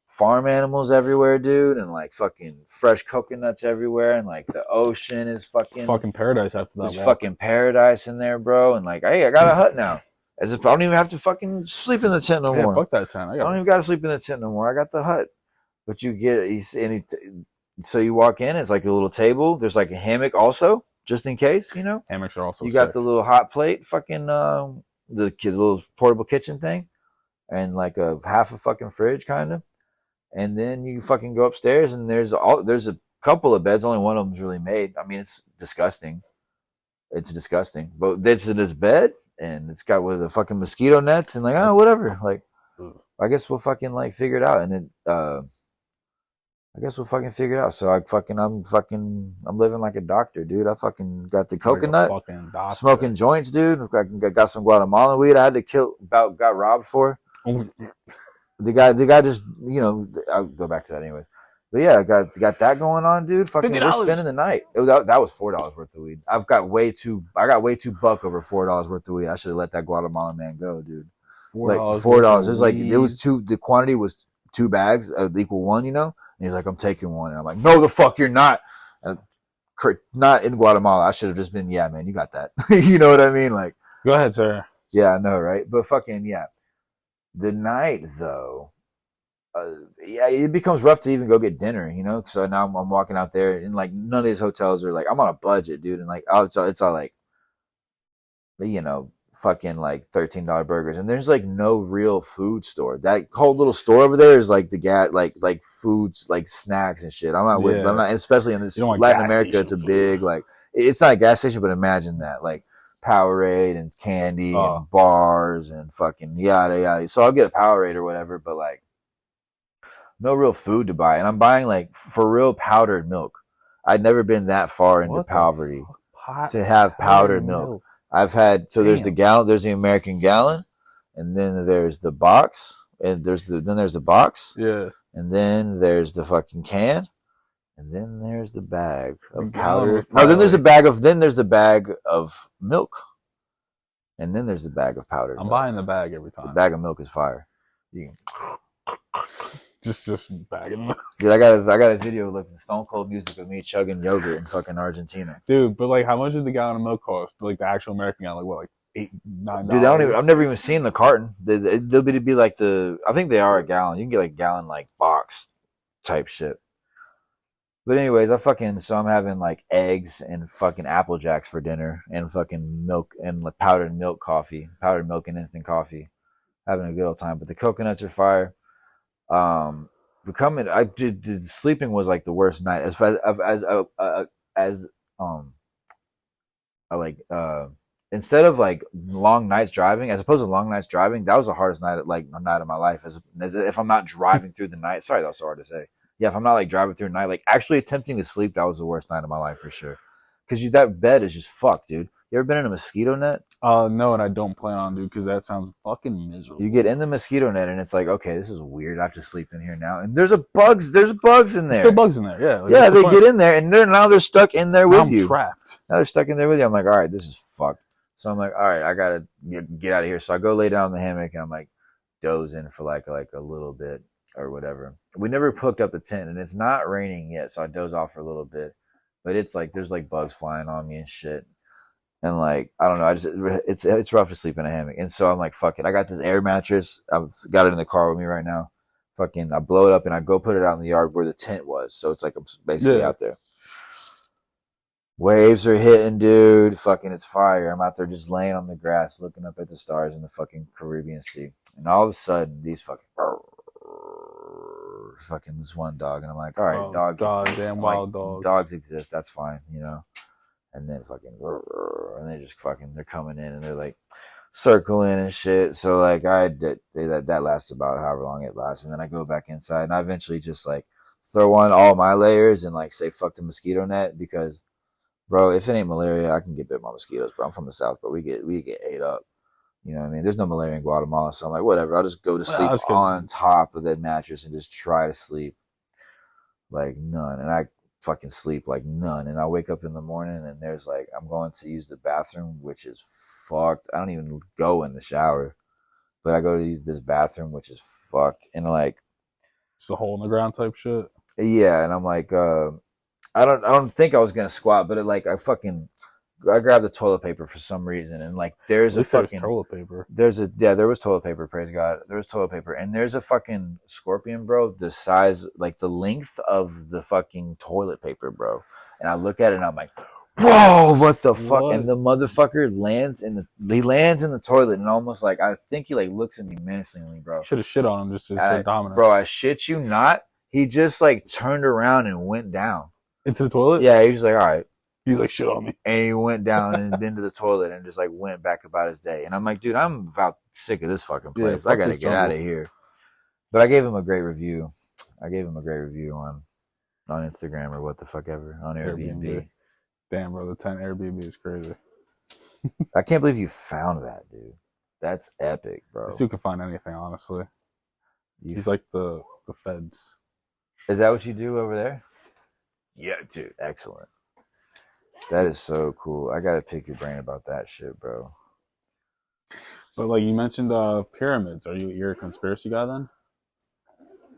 farm animals everywhere, dude, and like fucking fresh coconuts everywhere, and like the ocean is fucking paradise after that. There's fucking paradise in there, bro. And like, hey, I got a hut now. As if I don't even have to fucking sleep in the tent no more. Fuck that tent. I don't even got to sleep in the tent no more. I got the hut. But you get, so you walk in, it's like a little table. There's like a hammock also, just in case, you know. Hammocks are also You got the little hot plate, fucking, the little portable kitchen thing, and like a half a fucking fridge, kind of. And then you fucking go upstairs, and there's a couple of beds. Only one of them's really made. I mean, it's disgusting. It's disgusting. But there's this bed, and it's got with the fucking mosquito nets, and like, oh, whatever. Like, I guess we'll fucking like figure it out. And then, I guess we'll fucking figure it out. So I'm living like a doctor, dude. I fucking got the coconut, smoking joints, dude. I got some Guatemalan weed. I had to got robbed for. The guy just, you know, I'll go back to that anyway. But yeah, I got that going on, dude. Fucking, we're spending the night. That was $4 worth of weed. I got way too buck over $4 worth of weed. I should have let that Guatemalan man go, dude. $4. It was like, the quantity was 2 bags equal 1, you know? And he's like, I'm taking 1. And I'm like, no, the fuck you're not. And not in Guatemala. I should have just been, yeah, man, you got that. You know what I mean? Like, go ahead, sir. Yeah, I know, right? But fucking, yeah. The night, though, yeah, it becomes rough to even go get dinner, you know? So now I'm walking out there, and like none of these hotels are like, I'm on a budget, dude. And like, it's all like, you know, fucking like $13 burgers. And there's like no real food store. That whole little store over there is like like foods, like snacks and shit. I'm not, especially in this Latin America, it's a big, like, it's not a gas station, but imagine that, like, Powerade and candy and bars and fucking yada yada. So I'll get a Powerade or whatever, but like no real food to buy. And I'm buying like for real powdered milk. I'd never been that far into poverty to have powdered milk. I've had, so there's the gallon, there's the American gallon, and then there's the box, and there's the box. Yeah. And then there's the fucking can. And then there's the bag of powder. No, then there's the bag of milk. And then there's the bag of powder. I'm buying the bag every time. The bag of milk is fire. You can just bagging milk. Dude, I got a video of the Stone Cold music of me chugging yogurt in fucking Argentina. Dude, but like, how much did the gallon of milk cost? Like the actual American gallon, like what, like $8, $9? Dude, I've never even seen the carton. They'll be like I think they are a gallon. You can get like a gallon like box type shit. But anyways, so I'm having like eggs and fucking Apple Jacks for dinner, and fucking milk and like powdered milk and instant coffee. Having a good old time. But the coconuts are fire. Sleeping was like the worst night instead of like long nights driving, as opposed to long nights driving, that was the hardest night of my life. As if I'm not driving through the night. Sorry, that was so hard to say. Yeah, if I'm not like driving through the night, like actually attempting to sleep, that was the worst night of my life for sure. Because that bed is just fucked, dude. You ever been in a mosquito net? No, and I don't plan on, dude, because that sounds fucking miserable. You get in the mosquito net, and it's like, okay, this is weird. I have to sleep in here now, and there's bugs in there. There's still bugs in there, yeah. Like, yeah, they get in there, and now they're stuck in there with you. I'm trapped. Now they're stuck in there with you. I'm like, all right, this is fucked. So I'm like, all right, I gotta get out of here. So I go lay down in the hammock, and I'm like dozing for like a little bit or whatever. We never hooked up the tent, and it's not raining yet, so I doze off for a little bit. But it's like there's like bugs flying on me and shit. And like, I don't know, it's rough to sleep in a hammock. And so I'm like, fuck it. I got this air mattress. I've got it in the car with me right now. Fucking, I blow it up and I go put it out in the yard where the tent was. So it's like I'm basically out there. Waves are hitting, dude. Fucking, it's fire. I'm out there just laying on the grass, looking up at the stars in the fucking Caribbean Sea. And all of a sudden, these fucking this one dog. And I'm like, all right, dogs. Goddamn wild dogs. Dogs exist. That's fine, you know. And then fucking, and they just fucking, they're coming in and they're like, circling and shit. So like I did that lasts about however long it lasts, and then I go back inside, and I eventually just like throw on all my layers and like say fuck the mosquito net because, bro, if it ain't malaria, I can get bit by mosquitoes. Bro, I'm from the South, but we get ate up. You know what I mean? There's no malaria in Guatemala, so I'm like, whatever. I'll just go to sleep on top of that mattress and just try to sleep like none. And I fucking sleep like none. And I wake up in the morning and there's like, I'm going to use the bathroom, which is fucked. I don't even go in the shower, but I go to use this bathroom, which is fucked. And like, it's a hole in the ground type shit. Yeah. And I'm like, I don't think I was going to squat, but I grabbed the toilet paper for some reason, and like there's a fucking toilet paper. There was toilet paper. Praise God, there was toilet paper, and there's a fucking scorpion, bro. The size, like the length of the fucking toilet paper, bro. And I look at it, and I'm like, bro, what the fuck? What? And the motherfucker lands in the toilet, and almost like I think he like looks at me menacingly, bro. Should have shit on him just to say dominance, bro. I shit you not. He just like turned around and went down into the toilet. Yeah, he was just like, all right. He's like, shit on me. And he went down and into the toilet and just like went back about his day. And I'm like, dude, I'm about sick of this fucking place. I gotta get out of here. But I gave him a great review. on Instagram or what the fuck ever, on Airbnb. Damn, bro, the 10 Airbnb is crazy. I can't believe you found that, dude. That's epic, bro. This dude can find anything, honestly. He's like the feds. Is that what you do over there? Yeah, dude. Excellent. That is so cool. I gotta pick your brain about that shit, bro. But like you mentioned pyramids. You're a conspiracy guy then?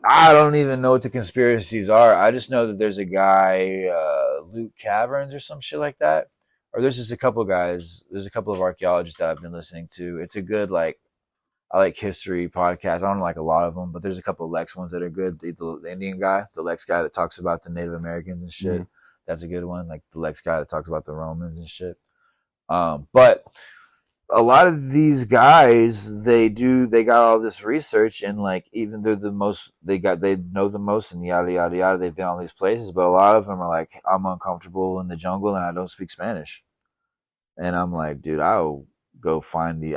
I don't even know what the conspiracies are. I just know that there's a guy, Luke Caverns or some shit like that. Or there's just a couple guys. There's a couple of archaeologists that I've been listening to. It's a good, like, I like history podcasts. I don't like a lot of them, but there's a couple of Lex ones that are good. The Indian guy, the Lex guy that talks about the Native Americans and shit. Mm-hmm. That's a good one. Like the Lex guy that talks about the Romans and shit. But a lot of these guys, they got all this research, and like even they're the most, they know the most and yada yada yada. They've been all these places, but a lot of them are like, I'm uncomfortable in the jungle and I don't speak Spanish. And I'm like, dude, I'll go find you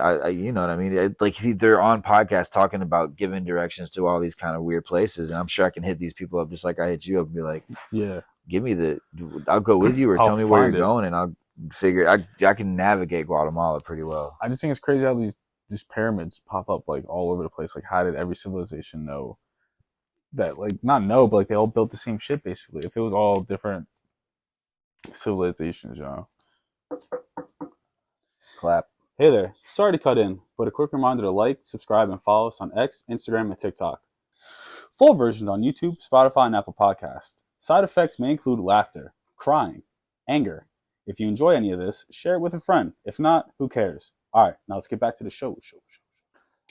know what I mean? Like they're on podcasts talking about giving directions to all these kind of weird places, and I'm sure I can hit these people up just like I hit you up and be like, yeah. Give me I'll go with you or tell me where you're going, and I'll figure I can navigate Guatemala pretty well. I just think it's crazy how these pyramids pop up like all over the place. Like, how did every civilization know that? Like, not know, but like they all built the same shit basically. If it was all different civilizations, you know. Clap. Hey there. Sorry to cut in, but a quick reminder to like, subscribe, and follow us on X, Instagram, and TikTok. Full versions on YouTube, Spotify, and Apple Podcasts. Side effects may include laughter, crying, anger. If you enjoy any of this, share it with a friend. If not, who cares? All right, now let's get back to the show.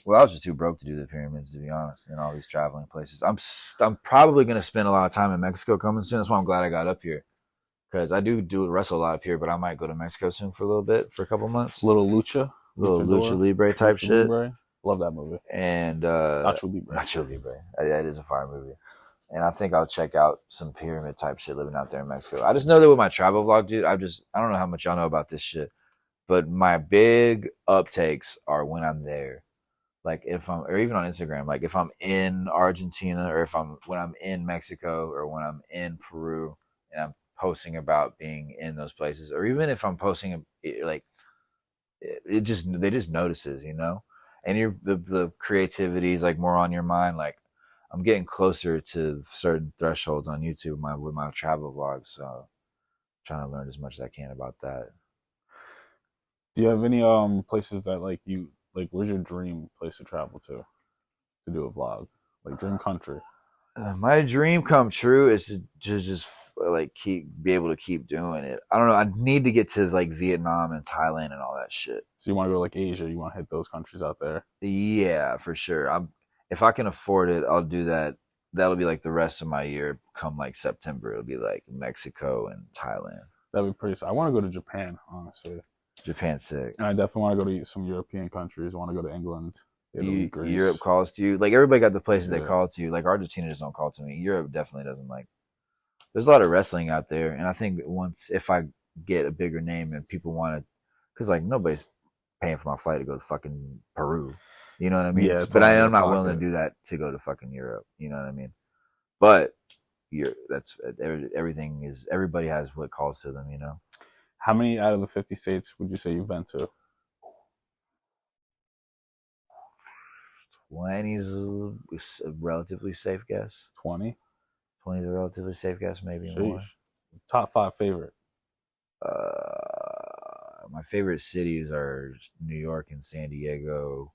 Well, I was just too broke to do the pyramids, to be honest, in all these traveling places. I'm probably going to spend a lot of time in Mexico coming soon. That's why I'm glad I got up here. Because I do wrestle a lot up here, but I might go to Mexico soon for a little bit, for a couple months. Little lucha Libre type shit. Libre. Love that movie. And Nacho Libre. That is a fire movie. And I think I'll check out some pyramid type shit living out there in Mexico. I just know that with my travel vlog, dude, I don't know how much y'all know about this shit, but my big uptakes are when I'm there. Like or even on Instagram, like if I'm in Argentina or when I'm in Mexico or when I'm in Peru and I'm posting about being in those places, or even if I'm posting like they just notices, you know, and the creativity is like more on your mind. Like I'm getting closer to certain thresholds on YouTube with my travel vlogs, so I'm trying to learn as much as I can about that. Do you have any places that like you like? Where's your dream place to travel to do a vlog? Like dream country. My dream come true is to just like be able to keep doing it. I don't know. I need to get to like Vietnam and Thailand and all that shit. So you want to go to like Asia? You want to hit those countries out there? Yeah, for sure. If I can afford it, I'll do that. That'll be like the rest of my year. Come like September, it'll be like Mexico and Thailand. That'd be pretty. I want to go to Japan, honestly. Japan's sick. And I definitely want to go to some European countries. I want to go to England, Italy, Greece. Europe calls to you. Like everybody got the places they call to you. Like Argentina just don't call to me. Europe definitely doesn't. Like there's a lot of wrestling out there, and I think if I get a bigger name and people want to, because like nobody's paying for my flight to go to fucking Peru. You know what I mean? Yeah, it's but all out of I'm your not willing to pocket. do that to go to fucking Europe. You know what I mean? But everybody has what calls to them. You know. How many out of the 50 states would you say you've been to? 20 is a relatively safe guess. 20? 20 is a relatively safe guess, maybe more. Sheesh. Top 5 favorite. My favorite cities are New York and San Diego.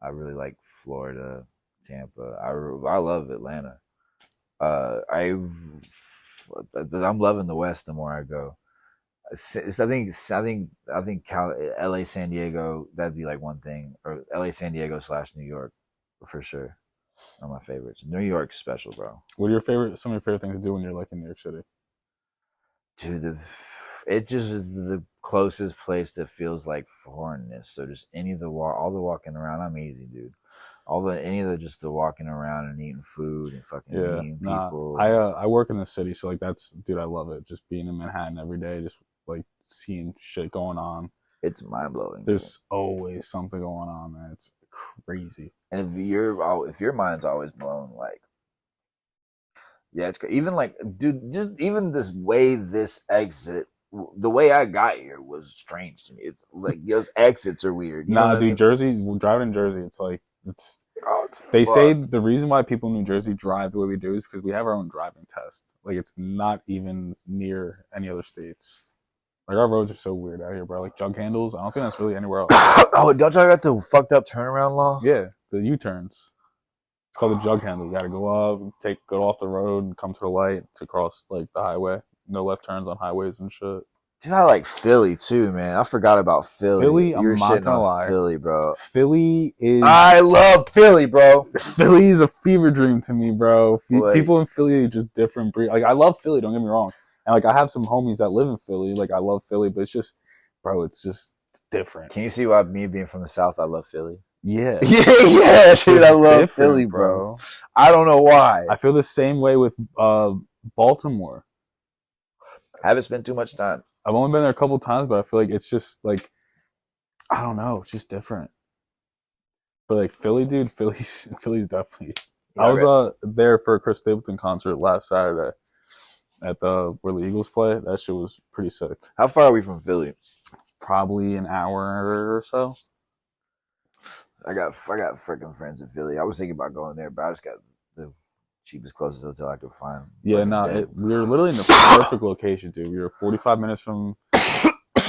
I really like Florida, Tampa. I love Atlanta. I'm loving the West the more I go. I think LA, San Diego, that'd be like one thing, or LA, San Diego / New York, for sure. Are my favorites. New York's special, bro. What are some of your favorite things to do when you're like in New York City? Dude, it just is the closest place that feels like foreignness. So just all the walking around, I'm easy, dude. Just the walking around and eating food and fucking meeting people. I work in the city, so like dude, I love it. Just being in Manhattan every day, just like seeing shit going on. It's mind blowing. There's always something going on, man. It's crazy. And if your mind's always blown, like, yeah, it's even like, dude, just even this exit, the way I got here was strange to me. It's like those exits are weird. You know what I mean? Jersey, driving in Jersey, it's like they say the reason why people in New Jersey drive the way we do is because we have our own driving test. Like it's not even near any other states. Like our roads are so weird out here, bro. Like jug handles, I don't think that's really anywhere else. Oh, don't y'all got the fucked up turnaround law? Yeah, the U-turns. It's called the jug handle. You got to go up, go off the road, and come to the light to cross like the highway. No left turns on highways and shit. Dude, I like Philly too, man. I forgot about Philly. Philly, I'm not gonna lie. Philly, bro. Philly is. I love Philly, bro. Philly is a fever dream to me, bro. People in Philly are just different breed. Like I love Philly. Don't get me wrong. And like I have some homies that live in Philly. Like I love Philly, but it's just, bro, it's just different. Can you see why me being from the South, I love Philly? Yeah. yeah, dude, I love Philly, bro. I don't know why. I feel the same way with Baltimore. I haven't spent too much time. I've only been there a couple times, but I feel like it's just like, I don't know, it's just different. But like Philly, dude, Philly's definitely. Yeah, I was there for a Chris Stapleton concert last Saturday at where the Eagles play. That shit was pretty sick. How far are we from Philly? Probably an hour or so. I got freaking friends in Philly. I was thinking about going there, but I just got the cheapest, closest hotel I could find. Yeah, no, we were literally in the perfect location, dude. We were 45 minutes from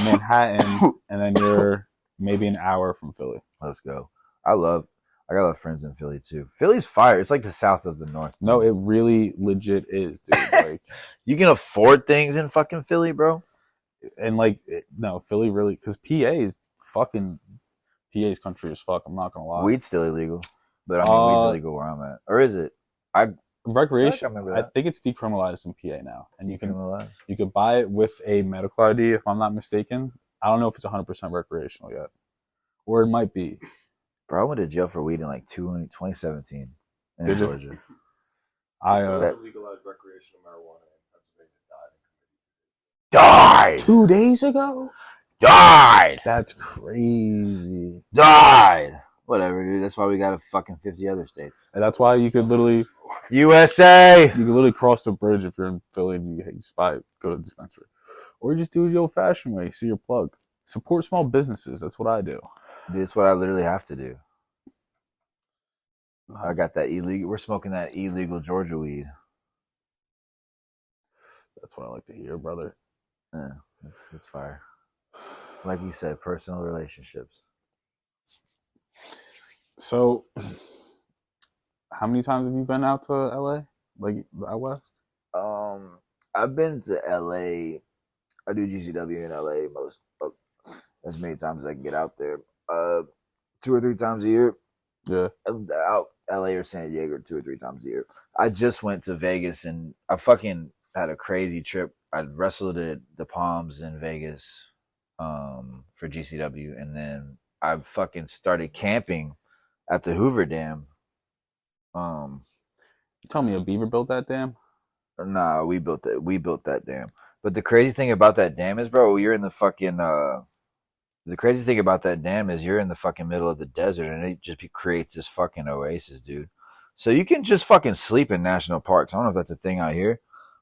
Manhattan, and then you're maybe an hour from Philly. Let's go. I got a lot of friends in Philly too. Philly's fire. It's like the south of the north. No, it really legit is, dude. Like you can afford things in fucking Philly, bro. And like, no, Philly really, because PA's country as fuck. I'm not gonna lie. Weed's still illegal, but I mean, weed's illegal where I'm at, or is it? Recreation. I think it's decriminalized in PA now, and you can buy it with a medical ID, if I'm not mistaken. I don't know if it's 100% recreational yet, or it might be. Bro, I went to jail for weed in like 2017 in Georgia. I legalized recreational marijuana in Pennsylvania. Died 2 days ago. Died. That's crazy. Died. Whatever, dude. That's why we got 50 other states. And that's why you could literally USA. You could literally cross the bridge if you're in Philly and you spy, go to the dispensary, or you just do it the old-fashioned way. See your plug. Support small businesses. That's what I do. Dude, that's what I literally have to do. I got that illegal. We're smoking that illegal Georgia weed. That's what I like to hear, brother. Yeah, it's fire. Like we said, personal relationships. So, how many times have you been out to LA? Like out west? I've been to LA. I do GCW in LA as many times as I can get out there. 2 or 3 times a year. Yeah. Out LA or San Diego 2 or 3 times a year. I just went to Vegas and I fucking had a crazy trip. I wrestled at the Palms in Vegas for GCW, and then I fucking started camping at the Hoover Dam. You tell me a beaver built that dam? Nah, we built that dam. But the crazy thing about that dam is, bro, you're in the fucking The crazy thing about that dam is you're in the fucking middle of the desert and it just creates this fucking oasis, dude. So you can just fucking sleep in national parks. I don't know if that's a thing out here,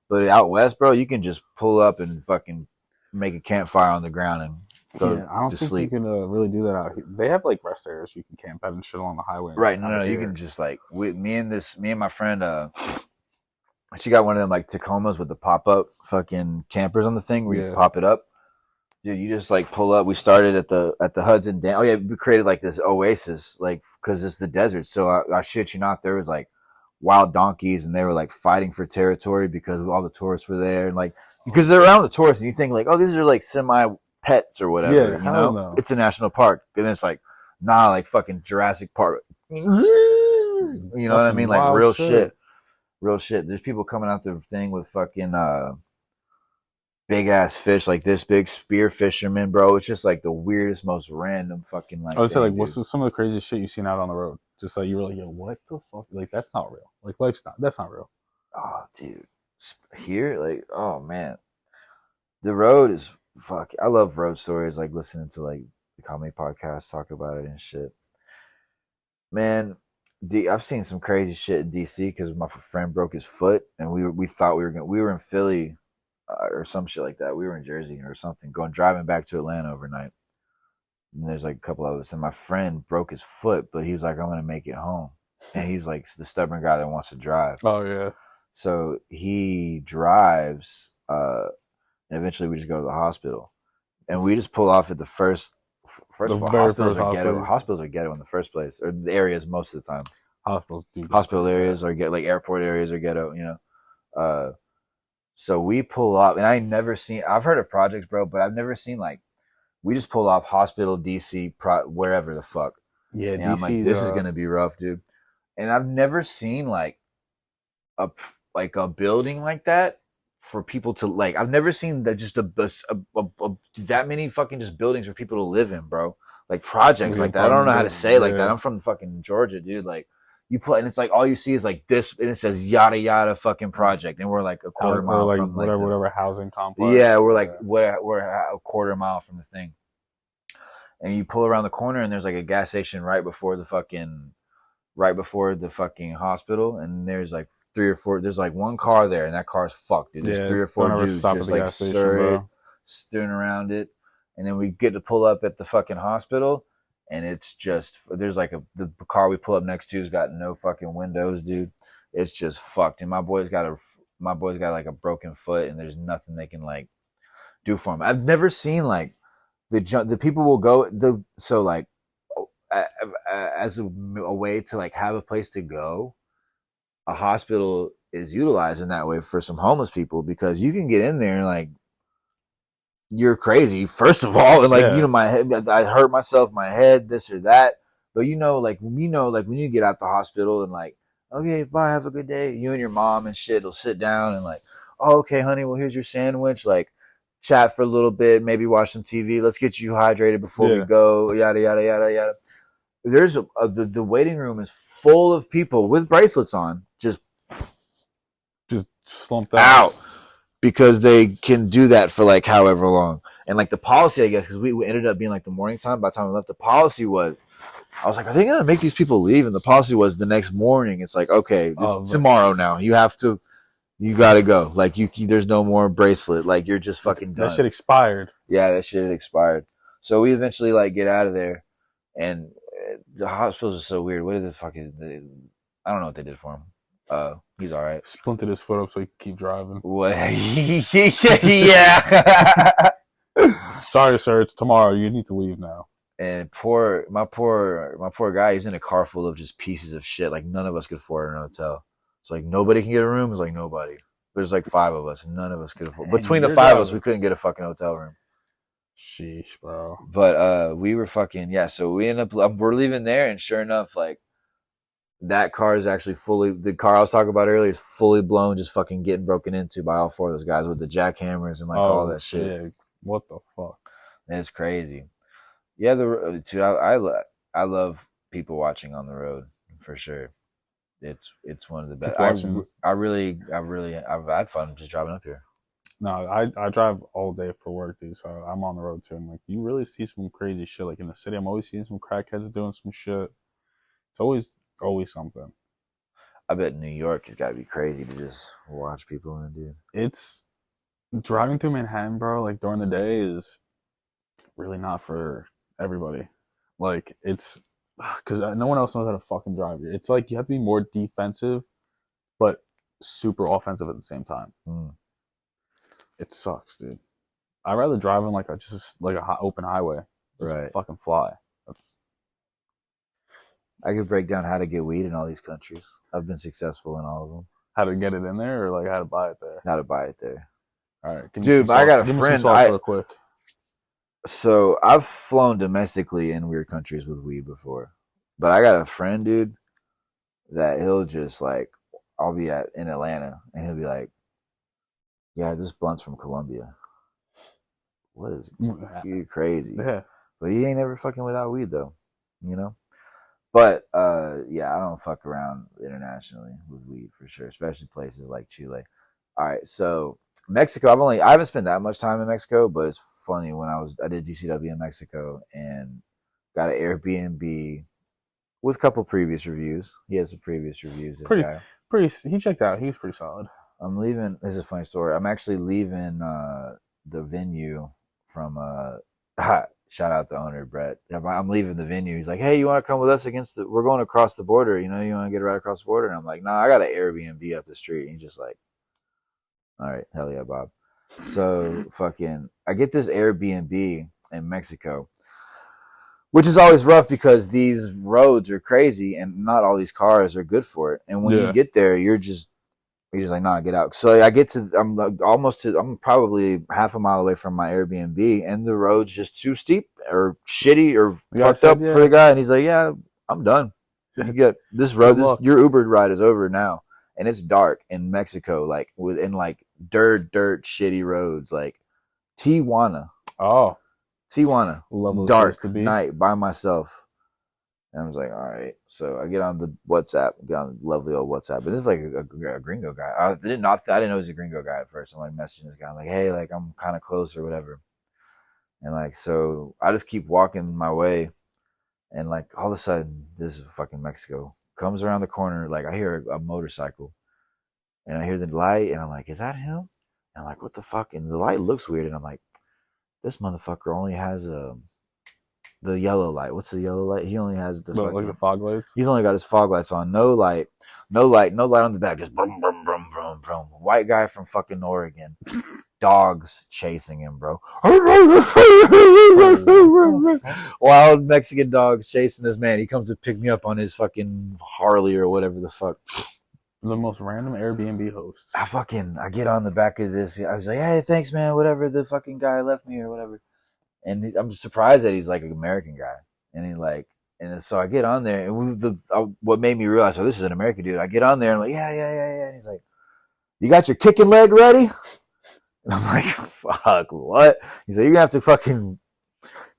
but out west, bro, you can just pull up and fucking make a campfire on the ground and go I don't to think sleep. you can really do that out here. They have like rest areas you can camp at and shit along the highway. Right? No, you can just like me and my friend. She got one of them like Tacomas with the pop up fucking campers on the thing where you pop it up. Dude, you just like pull up. We started at the Hudson Dam. Oh yeah, we created like this oasis, like because it's the desert. So I shit you not, there was like wild donkeys, and they were like fighting for territory because all the tourists were there, and like because they're around the tourists, and you think like, oh, these are like semi pets or whatever. Yeah, you know, no. It's a national park, and it's like, nah, like fucking Jurassic Park. You know what I mean? Like real shit. Real shit. There's people coming out the thing with fucking big ass fish, like this big spear fishermen, bro. It's just like the weirdest, most random fucking like. I would say like, what's some of the craziest shit you've seen out on the road? Just like you were like, yo, what the fuck? Like that's not real. Like that's not real. Oh, dude, here, like, oh man, the road is fuck. I love road stories. Like listening to like the comedy podcasts talk about it and shit. Man, I've seen some crazy shit in DC because my friend broke his foot, and we thought we were in Philly. Or some shit like that. We were in Jersey or something, driving back to Atlanta overnight. And there's like a couple of us, and my friend broke his foot, but he was like, "I'm gonna make it home," and he's like the stubborn guy that wants to drive. Oh yeah. So he drives, and eventually we just go to the hospital, and we just pull off at the first. First of all, hospitals are ghetto. Hospitals are ghetto in the first place, or the areas most of the time. Hospital areas are like airport areas are ghetto. You know. So we pull up, and I've heard of projects, bro, but I've never seen like, we just pull off hospital, DC, wherever the fuck. Yeah, and I'm like, this is going to be rough, dude. And I've never seen like a building like that for people to like, I've never seen that just that many fucking just buildings for people to live in, bro. Like projects like that. I don't know how to say like that. I'm from fucking Georgia, dude. Like, you put, and it's like all you see is like this, and it says yada yada fucking project, and we're like a quarter mile like from whatever housing complex. Yeah, we're like we're a quarter mile from the thing, and you pull around the corner, and there's like a gas station right before the fucking hospital, and there's like 3 or 4. There's like one car there, and that car's fucked, dude. There's 3 or 4 dudes just like stewing around it, and then we get to pull up at the fucking hospital. And it's just, there's like the car we pull up next to has got no fucking windows, dude. It's just fucked. And my boy's got like a broken foot, and there's nothing they can like do for him. I've never seen like the people will go so like as a way to like have a place to go. A hospital is utilized in that way for some homeless people because you can get in there and like, you're crazy, first of all, and like you know, my head, I hurt myself, my head, this or that. But like when you get out the hospital and like, okay, bye, have a good day. You and your mom and shit will sit down and like, oh, okay, honey, well here's your sandwich. Like, chat for a little bit, maybe watch some TV. Let's get you hydrated before we go. Yada yada yada yada. There's the waiting room is full of people with bracelets on, just slumped out. Because they can do that for like however long. And like the policy, I guess, because we ended up being like the morning time. By the time we left, the policy was, I was like, are they going to make these people leave? And the policy was the next morning. It's like, okay, it's tomorrow now. You got to go. Like there's no more bracelet. Like you're just fucking done. That shit expired. Yeah, that shit had expired. So we eventually like get out of there. And the hospitals are so weird. What did the fuck is I don't know what they did for him. He's all right. Splintered his foot up so he could keep driving. What? Yeah. Sorry, sir. It's tomorrow. You need to leave now. And my poor guy. He's in a car full of just pieces of shit. Like none of us could afford an hotel. It's like nobody can get a room. It's like nobody. There's like 5 of us, and none of us could afford. Between the 5 of us, we couldn't get a fucking hotel room. Sheesh, bro. But we were fucking So we ended up we're leaving there, and sure enough, like. That car is actually the car I was talking about earlier is fully blown, just fucking getting broken into by all 4 of those guys with the jackhammers and like all that shit. What the fuck? And it's crazy. Yeah, dude, I love people watching on the road for sure. It's one of the best. I've had fun just driving up here. No, I drive all day for work, dude. So I'm on the road too. And like, you really see some crazy shit. Like in the city, I'm always seeing some crackheads doing some shit. It's always something. I bet New York has got to be crazy to just watch people and do. It's driving through Manhattan, bro. Like during the day is really not for everybody. Like it's because no one else knows how to fucking drive here. It's like you have to be more defensive, but super offensive at the same time. It sucks, dude. I'd rather drive on like a open highway, just Right. fucking fly. That's I could break down how to get weed in all these countries. I've been successful in all of them. how to get it in there, or like how to buy it there. How to buy it there. All right, give me Dude, some I got sauce. a Give me friend. some sauce real quick. So I've flown domestically in weird countries with weed before, but I got a friend, dude, that he'll just like, I'll be in Atlanta, and he'll be like, "Yeah, this blunt's from Colombia." What is you crazy? Yeah, But he ain't ever fucking without weed though, you know. But yeah, I don't fuck around internationally with weed for sure, especially places like Chile. All right, so Mexico, I haven't spent that much time in Mexico, but it's funny when I did DCW in Mexico and got an Airbnb with a couple previous reviews. He has some previous reviews. This guy. He checked out. He was pretty solid. I'm leaving. This is a funny story. I'm actually leaving the venue from shout out the owner, Brett. I'm leaving the venue. He's like, "Hey, you want to come with us we're going across the border. You know, you want to get right across the border?" And I'm like, "Nah, I got an Airbnb up the street." And he's just like, "All right, hell yeah, Bob." So I get this Airbnb in Mexico, which is always rough because these roads are crazy and not all these cars are good for it. And when you get there, you're just like, nah, get out. So I get I'm probably half a mile away from my Airbnb, and the road's just too steep or shitty or fucked up for the guy. And he's like, "Yeah, I'm done. You get this road. Your Uber ride is over now." And it's dark in Mexico, like within like dirt, shitty roads, like Tijuana. Oh, Tijuana, lovely dark place to be. night by myself. And I was like, all right. So I get on the WhatsApp, get on the lovely old WhatsApp. But this is like a gringo guy. I didn't know he was a gringo guy at first. I'm like messaging this guy. I'm like, hey, like I'm kind of close or whatever. And like, so I just keep walking my way. And like all of a sudden, this is fucking Mexico. Comes around the corner. Like I hear a motorcycle. And I hear the light. And I'm like, is that him? And I'm like, what the fuck? And the light looks weird. And I'm like, this motherfucker only has the yellow light. What's the yellow light? He only has the like the fog lights. He's only got his fog lights on. No light on the back. Just brum brum brum brum brum. White guy from fucking Oregon. Dogs chasing him, bro. Wild Mexican dogs chasing this man. He comes to pick me up on his fucking Harley or whatever the fuck. The most random Airbnb hosts. I get on the back of this. I was like, hey, thanks, man. Whatever. The fucking guy left me or whatever. And I'm surprised that he's like an American guy. And so I get on there, and what made me realize, this is an American dude. I get on there, and I'm like, yeah. And he's like, you got your kicking leg ready? And I'm like, fuck, what? He's like, you're gonna have to fucking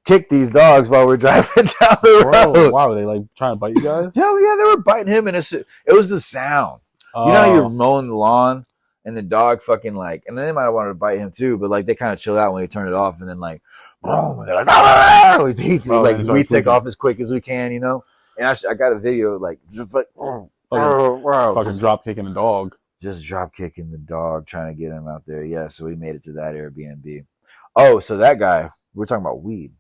kick these dogs while we're driving down the road. Wow, were they like trying to bite you guys? Hell yeah, they were biting him, and it was the sound. You know how you're mowing the lawn, and the dog fucking like, and then they might have wanted to bite him too, but like they kind of chill out when he turned it off, and then like, boom, they're like, we take off as quick as we can, you know. And I got a video like just like, fucking drop kicking a dog, just drop kicking the dog, trying to get him out there. Yeah, so we made it to that Airbnb. Oh, so that guy, we're talking about weed.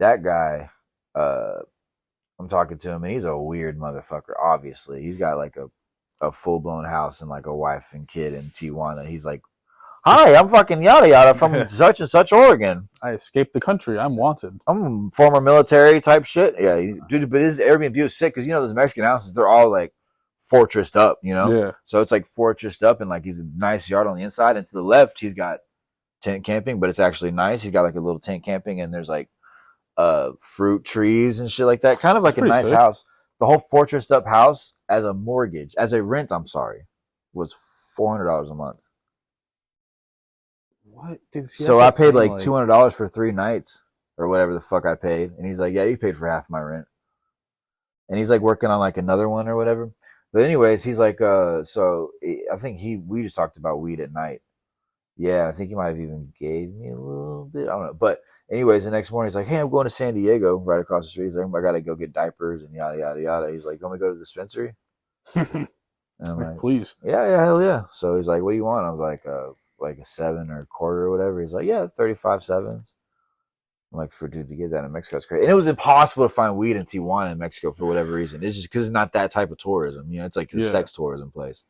That guy, I'm talking to him, and he's a weird motherfucker. Obviously, he's got like a full blown house and like a wife and kid in Tijuana. He's like, hi, I'm fucking yada yada from such and such Oregon. I escaped the country. I'm wanted. I'm former military type shit. Yeah, dude, but his Airbnb was sick because you know those Mexican houses, they're all like fortressed up, you know. Yeah. So it's like fortressed up, and like he's a nice yard on the inside, and to the left he's got tent camping, but it's actually nice. He's got like a little tent camping, and there's like fruit trees and shit like that. Kind of like a nice house. The whole fortressed up house as a rent, was $400 a month. What? Dude, so I paid like $200 for 3 nights or whatever the fuck I paid. And he's like, yeah, you paid for half my rent. And he's like working on like another one or whatever. But anyways, he's like, so I think we just talked about weed at night. Yeah, I think he might have even gave me a little bit. I don't know. But anyways, the next morning he's like, "Hey, I'm going to San Diego, right across the street." He's like, "I gotta go get diapers and yada yada yada." He's like, "Let me go to the dispensary." And I'm like, Please. "Yeah, yeah, hell yeah." So he's like, "What do you want?" I was like a 7 or a quarter or whatever. He's like, "Yeah, 35 sevens." I'm like, "For dude to get that in Mexico, it's crazy." And it was impossible to find weed in Tijuana in Mexico for whatever reason. It's just because it's not that type of tourism. You know, it's like the sex tourism place.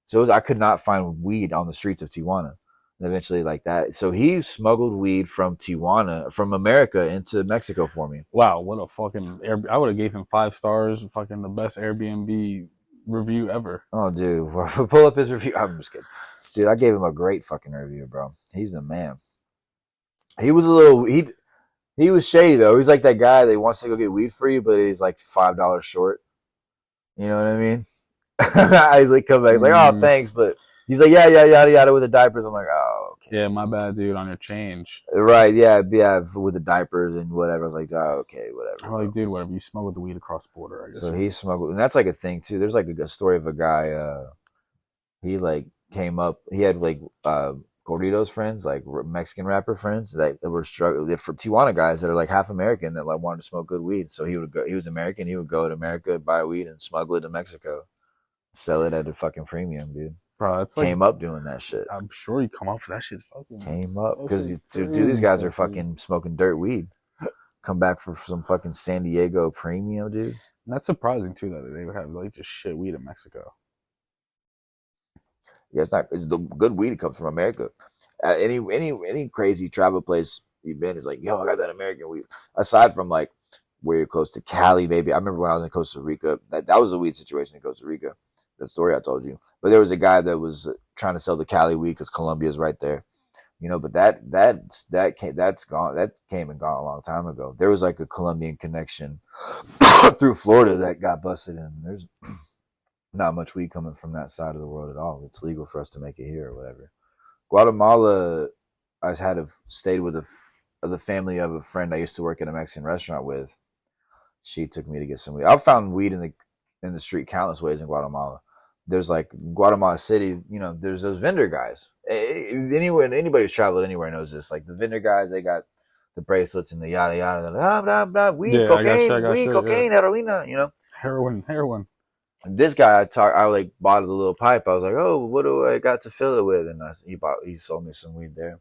So I could not find weed on the streets of Tijuana. And eventually, like that. So he smuggled weed from Tijuana, from America, into Mexico for me. Wow, what a fucking I would have gave him 5 stars, fucking the best Airbnb review ever. Oh, dude, pull up his review. I'm just kidding, dude. I gave him a great fucking review, bro. He's the man. He was a little he was shady though. He's like that guy that wants to go get weed for you, but he's like $5 short. You know what I mean? I like come back like, oh, thanks, but he's like, yeah, yada yada with the diapers. I'm like, oh, okay. Yeah, my bad, dude, on your change. Right, yeah, with the diapers and whatever. I was like, oh, okay, whatever. I'm like, dude, whatever. You smuggled the weed across the border, I guess. So he smuggled, and that's like a thing too. There's like a story of a guy. He like came up. He had like Gorditos friends, like Mexican rapper friends that were struggling for Tijuana guys that are like half American that like wanted to smoke good weed. So he would go. He was American. He would go to America, buy weed, and smuggle it to Mexico. Sell it at a fucking premium, dude. Bro, it's came up doing that shit. I'm sure you come up with that shit's fucking came up because dude, these guys are fucking smoking dirt weed. Come back for some fucking San Diego premium, dude. And that's surprising too that they would have like just shit weed in Mexico. Yeah, it's the good weed that comes from America. Any crazy travel place you've been is like, yo, I got that American weed. Aside from like where you're close to Cali, maybe. I remember when I was in Costa Rica, that was a weed situation in Costa Rica. That story I told you. But there was a guy that was trying to sell the Cali weed because Colombia's right there. You know, but that's gone. That came and gone a long time ago. There was like a Colombian connection through Florida that got busted, and there's not much weed coming from that side of the world at all. It's legal for us to make it here or whatever. Guatemala, I stayed with the family of a friend I used to work at a Mexican restaurant with. She took me to get some weed. I found weed in the street countless ways in Guatemala. There's like Guatemala City, you know, there's those vendor guys. Anybody who's traveled anywhere knows this. Like the vendor guys, they got the bracelets and the yada yada, blah, blah, blah, weed, cocaine, heroin, you know. Heroin. And this guy, I like bought a little pipe. I was like, oh, what do I got to fill it with? And he sold me some weed there.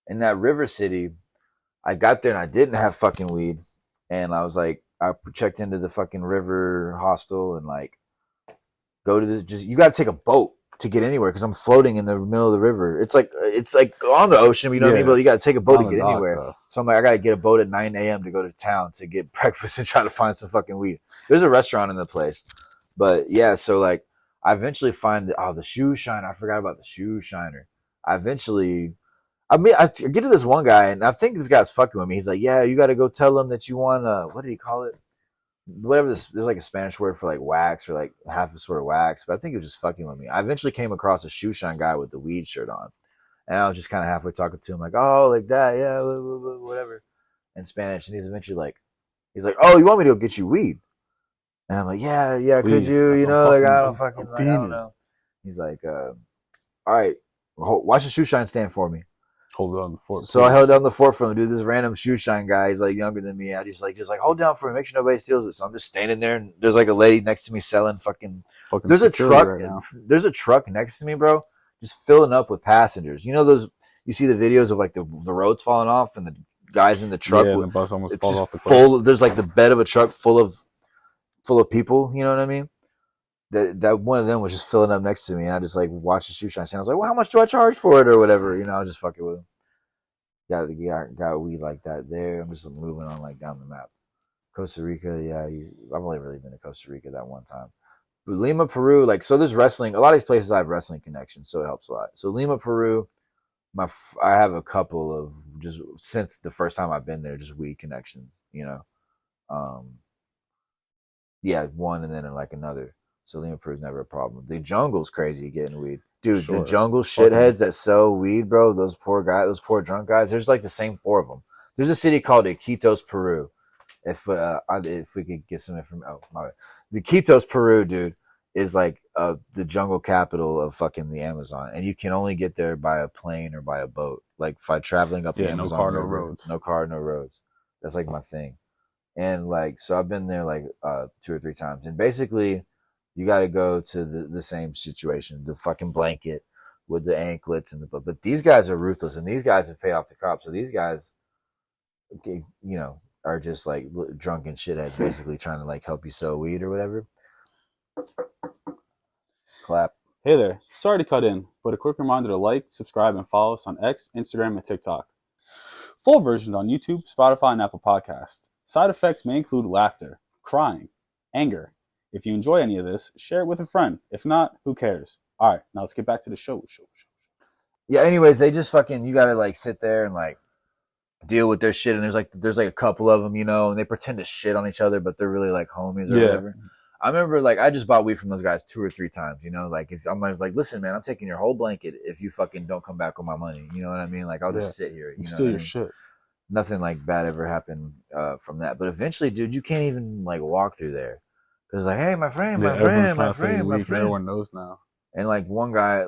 In that river city, I got there and I didn't have fucking weed. And I was like, I checked into the fucking river hostel and like, go to this. You got to take a boat to get anywhere because I'm floating in the middle of the river. It's like on the ocean, you know what I mean? But you got to take a boat to get anywhere. Though. So I'm like, I got to get a boat at 9 a.m. to go to town to get breakfast and try to find some fucking weed. There's a restaurant in the place, but yeah. So like, I eventually find the shoe shiner. I forgot about the shoe shiner. I get to this one guy and I think this guy's fucking with me. He's like, yeah, you got to go tell him that you want what did he call it? Whatever there's like a Spanish word for like wax or like half a sort of wax, but I think he was just fucking with me. I eventually came across a shoe shine guy with the weed shirt on, and I was just kind of halfway talking to him like, oh, like that, yeah, whatever, in Spanish. And he's eventually like, oh, you want me to go get you weed? And I'm like, yeah, please, could you, you know, like I don't know. He's like, all right, watch the shoe shine stand for me. Hold it on the fort. So I held down the fort for him, dude. This random shoe shine guy, he's like younger than me. I just like hold down for him, make sure nobody steals it. So I'm just standing there, and there's like a lady next to me selling fucking there's a truck. Right now. There's a truck next to me, bro, just filling up with passengers. You know those? You see the videos of like the roads falling off and the guys in the truck. Yeah, the bus almost falls off the cliff. There's like the bed of a truck full of people. You know what I mean? That one of them was just filling up next to me, and I just like watched the shoe shine stand. I was like, well, how much do I charge for it or whatever? You know, I was just fucking with him. Got weed like that there. I'm just moving on like down the map. Costa Rica, yeah, I've only really been to Costa Rica that one time. But Lima, Peru, like, so there's wrestling. A lot of these places I have wrestling connections, so it helps a lot. So Lima, Peru, I have a couple of just since the first time I've been there, just weed connections, you know. Yeah, one and then like another. So Lima, Peru's never a problem. The jungle's crazy getting weed. Dude, sure. The jungle shitheads that sell weed, bro, those poor drunk guys, there's like the same 4 of them. There's a city called Iquitos, Peru. If we could get some information. Oh, my bad. The Iquitos, Peru, dude, is like the jungle capital of fucking the Amazon, and you can only get there by a plane or by a boat. Like by traveling up the Amazon no car, River, no roads. no car, no roads. That's like my thing. And like, so I've been there like 2 or 3 times, and basically, you got to go to the same situation, the fucking blanket with the anklets and but these guys are ruthless, and these guys have paid off the cops. So these guys, are just like drunken shitheads, basically trying to like help you sell weed or whatever. Clap. Hey there, sorry to cut in, but a quick reminder to like, subscribe, and follow us on X, Instagram, and TikTok. Full versions on YouTube, Spotify, and Apple Podcasts. Side effects may include laughter, crying, anger. If you enjoy any of this, share it with a friend. If not, who cares? All right, now let's get back to the show. Yeah, anyways, they just fucking, you gotta like sit there and like deal with their shit, and there's like a couple of them, and they pretend to shit on each other, but they're really like homies or whatever. I remember like I just bought weed from those guys 2 or 3 times, like if I'm like, listen, man, I'm taking your whole blanket if you fucking don't come back with my money. You know what I mean? Like I'll just sit here. You steal your shit. shit. Nothing like bad ever happened from that. But eventually, dude, you can't even like walk through there because like, hey, my friend. Everyone knows now. And like one guy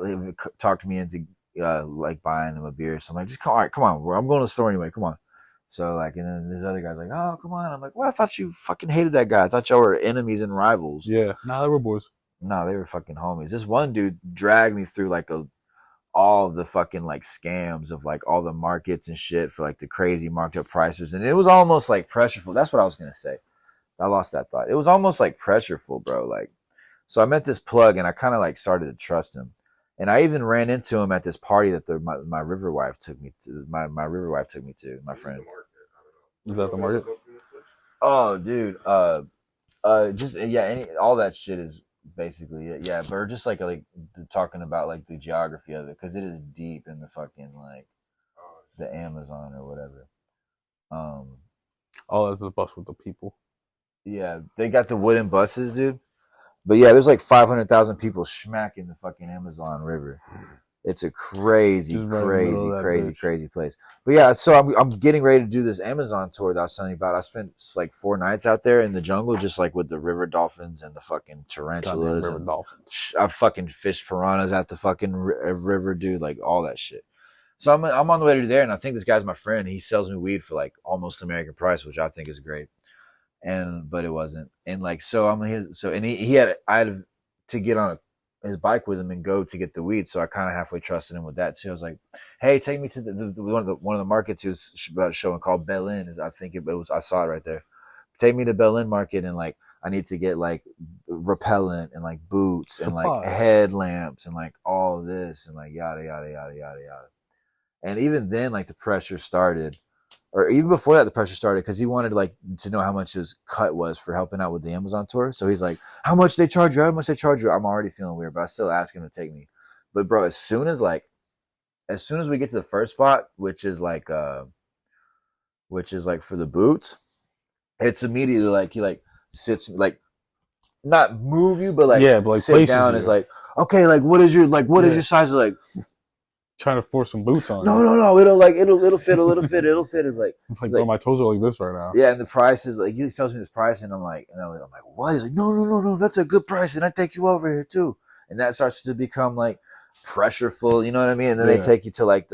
talked me into like buying him a beer. So I'm like, just come on, bro. I'm going to the store anyway. Come on. So like, and then this other guy's like, oh, come on. I'm like, well, I thought you fucking hated that guy. I thought y'all were enemies and rivals. Yeah. Nah, they were boys. No, they were fucking homies. This one dude dragged me through like all the fucking like scams of like all the markets and shit for like the crazy marked up prices. And it was almost like pressureful. That's what I was going to say. I lost that thought. It was almost like pressureful, bro. Like, so I met this plug and I kind of like started to trust him. And I even ran into him at this party that my river wife took me to. My river wife took me to, my friend. Is that the market? Oh, dude. Just all that shit is basically it. Yeah, but we're just like talking about like the geography of it because it is deep in the fucking like the Amazon or whatever. Oh, that's the bus with the people. Yeah, they got the wooden buses, dude. But yeah, there's like 500,000 people smacking the fucking Amazon River. It's a crazy place. But yeah, so I'm getting ready to do this Amazon tour that I was telling you about. I spent like 4 nights out there in the jungle, just like with the river dolphins and the fucking tarantulas. I fucking fished piranhas at the fucking river, dude, like all that shit. So I'm on the way to there, and I think this guy's my friend. He sells me weed for like almost American price, which I think is great. But it wasn't. And like, so I had to get on his bike with him and go to get the weed. So I kind of halfway trusted him with that too. I was like, hey, take me to one of the markets he was about showing called Belen. I saw it right there. Take me to Belen market, and like, I need to get like repellent and like boots and like headlamps and like all this and like yada, yada, yada, yada, yada. And even then, like the pressure started. Or even before that, the pressure started because he wanted like to know how much his cut was for helping out with the Amazon tour. So he's like, how much they charge you? How much they charge you? I'm already feeling weird, but I still ask him to take me. But bro, as soon as we get to the first spot, which is like for the boots, it's immediately like he like sits like not move you, but like sit down. Is like, okay, like what is your size? Like, trying to force some boots on. No. It'll fit. It's like, bro, my toes are like this right now. Yeah, and the price is like, he tells me this price, and I'm like, what? He's like, no, that's a good price, and I take you over here too. And that starts to become like pressureful, you know what I mean? And then they take you to like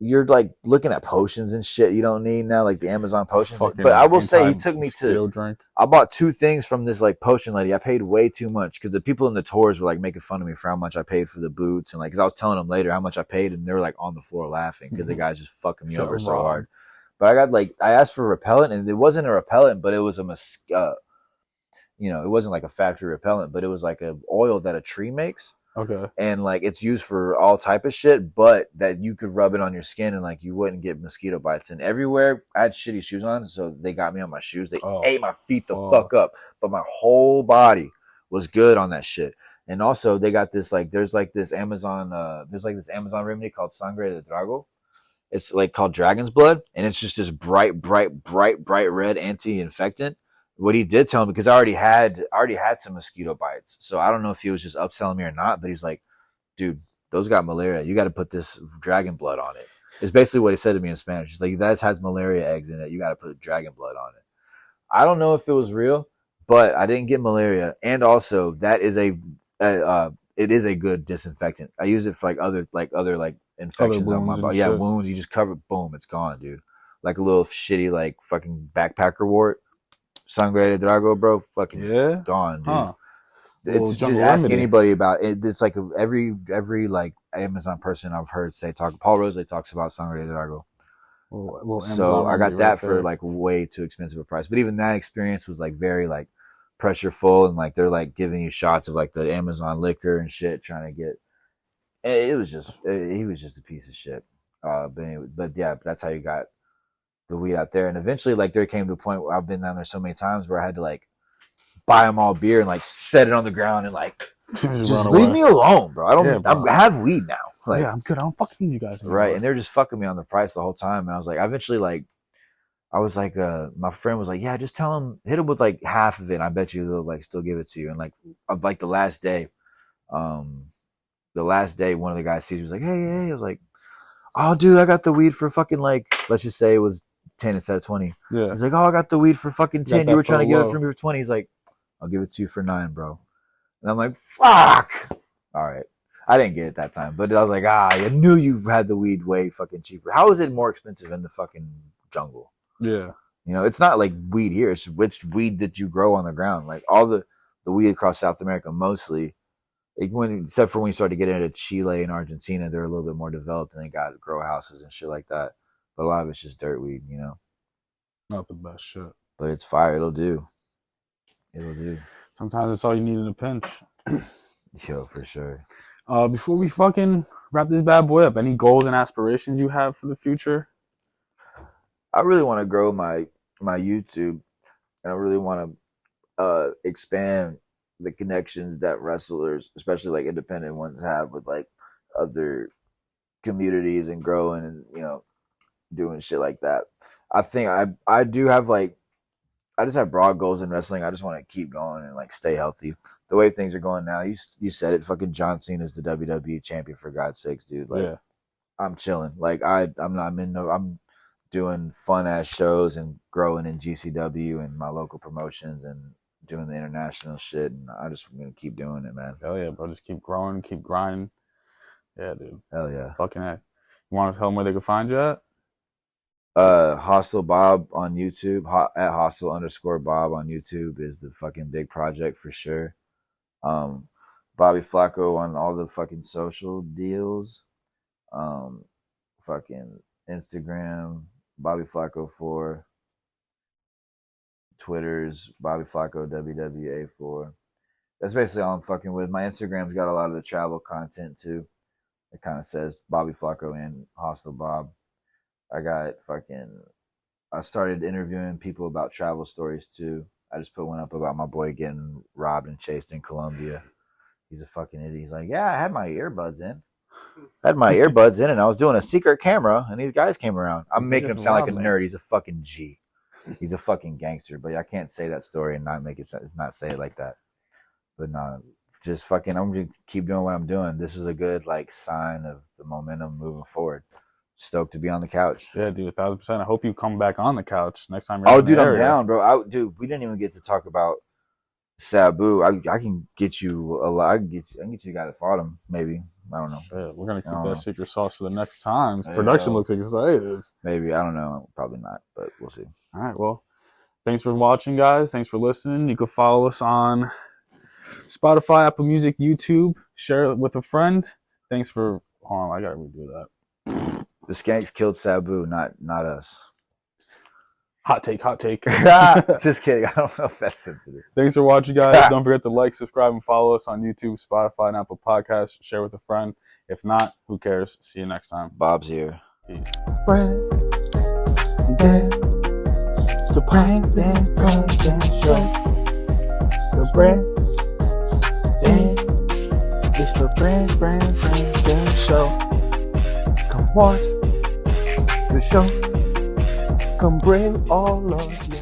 you're like looking at potions and shit you don't need now, like the Amazon potions. But I will say, he took me I bought 2 things from this like potion lady. I paid way too much because the people in the tours were like making fun of me for how much I paid for the boots, and like, because I was telling them later how much I paid, and they were like on the floor laughing because the guy's just fucking me over so hard. But I asked for repellent, and it wasn't a repellent, but it was it wasn't like a factory repellent, but it was like an oil that a tree makes. Okay. And like, it's used for all type of shit, but that you could rub it on your skin and like you wouldn't get mosquito bites. And everywhere I had shitty shoes on, so they got me on my shoes. They ate my feet the fuck up, but my whole body was good on that shit. And also they got this like, there's this Amazon remedy called Sangre de Drago. It's like called Dragon's Blood, and it's just this bright red anti-infectant. What he did tell me, because I already had some mosquito bites, so I don't know if he was just upselling me or not, but he's like, dude, those got malaria. You got to put this dragon blood on it. It's basically what he said to me in Spanish. He's like, that has malaria eggs in it. You got to put dragon blood on it. I don't know if it was real, but I didn't get malaria. And also, that is it is a good disinfectant. I use it for other infections on my wounds and body. Yeah, shit. wounds. You just cover, boom, it's gone, dude. Like a little shitty fucking backpacker wart. Sangre de Drago, bro, fucking Yeah, gone, dude. huh? It's just jungle ask remedy. anybody about it. It's like every like Amazon person I've heard say Paul Rose talks about Sangre de Drago. Little So I got remedy that right for there. like way too expensive a price. But even that experience was like very like pressureful, and like they're like giving you shots of like the Amazon liquor and shit, trying to get. It was just he was just a piece of shit. But anyway, but yeah, that's how you got the weed out there. And eventually, like there came to a point where I've been down there so many times where I had to like buy them all beer and like set it on the ground and like just leave me alone, bro. I have weed now. Like, yeah, I'm good. I don't fucking need you guys anymore. Right, and they're just fucking me on the price the whole time. And I was like, my friend was like, yeah, just tell him, hit him with like half of it. And I bet you they'll like still give it to you. And like the last day, one of the guys sees me, was like, hey, I was like, oh, dude, I got the weed for fucking like, let's just say it was 10 instead of 20. Yeah. He's like, oh, I got the weed for fucking 10. You were trying to give it for me for 20. He's like, I'll give it to you for 9, bro. And I'm like, fuck. All right. I didn't get it that time, but I was like, I knew you had the weed way fucking cheaper. How is it more expensive in the fucking jungle? Yeah. You know, it's not like weed here. It's which weed that you grow on the ground. Like all the weed across South America, mostly, except for when you start to get into Chile and Argentina, they're a little bit more developed and they got grow houses and shit like that. But a lot of it's just dirt weed, you know. Not the best shit. But it's fire. It'll do. Sometimes it's all you need in a pinch. Yo, for sure. Before we fucking wrap this bad boy up, any goals and aspirations you have for the future? I really want to grow my YouTube, and I really want to expand the connections that wrestlers, especially like independent ones, have with like other communities and growing and, you know, doing shit like that. I think I do have like, I just have broad goals in wrestling. I just want to keep going and like stay healthy. The way things are going now, you said it. Fucking John Cena is the WWE champion, for God's sakes, dude. Like, yeah. I'm chilling. Like I'm doing fun ass shows and growing in GCW and my local promotions and doing the international shit. And I just gonna keep doing it, man. Hell yeah, bro. Just keep growing, keep grinding. Yeah, dude. Hell yeah. Fucking A. You want to tell them where they can find you at? Hostel Bob on YouTube, at Hostel_Bob on YouTube is the fucking big project for sure. Bobby Flaco on all the fucking social deals. Fucking Instagram, Bobby Flaco 4. Twitter's Bobby Flaco WWA 4. That's basically all I'm fucking with. My Instagram's got a lot of the travel content too. It kind of says Bobby Flaco and Hostel Bob. I started interviewing people about travel stories too. I just put one up about my boy getting robbed and chased in Colombia. He's a fucking idiot. He's like, yeah, I had my earbuds in. And I was doing a secret camera and these guys came around. I'm making him sound like a nerd. He's a fucking G. He's a fucking gangster. But I can't say that story and not make it not say it like that. But no, just fucking, I'm going to keep doing what I'm doing. This is a good like sign of the momentum moving forward. Stoked to be on the couch. Yeah, dude, 1,000%. I hope you come back on the couch next time you're dude, I'm down, bro. Dude, we didn't even get to talk about Sabu. I can get you a lot. I can get you the guy that fought him, maybe. I don't know. Shit, we're going to keep that secret sauce for the next time. Production looks excited. Maybe. I don't know. Probably not, but we'll see. All right, well, thanks for watching, guys. Thanks for listening. You can follow us on Spotify, Apple Music, YouTube. Share it with a friend. Thanks for... Hold on, I got to redo that. The Skanks killed Sabu, not us. Hot take. Just kidding. I don't know if that's sensitive. Thanks for watching, guys. Don't forget to like, subscribe, and follow us on YouTube, Spotify, and Apple Podcasts. Share with a friend. If not, who cares? See you next time. Bob's here. Peace. The Brandan Show. The Brandan. It's the Brandan Show. Come watch the show. Come bring all of me.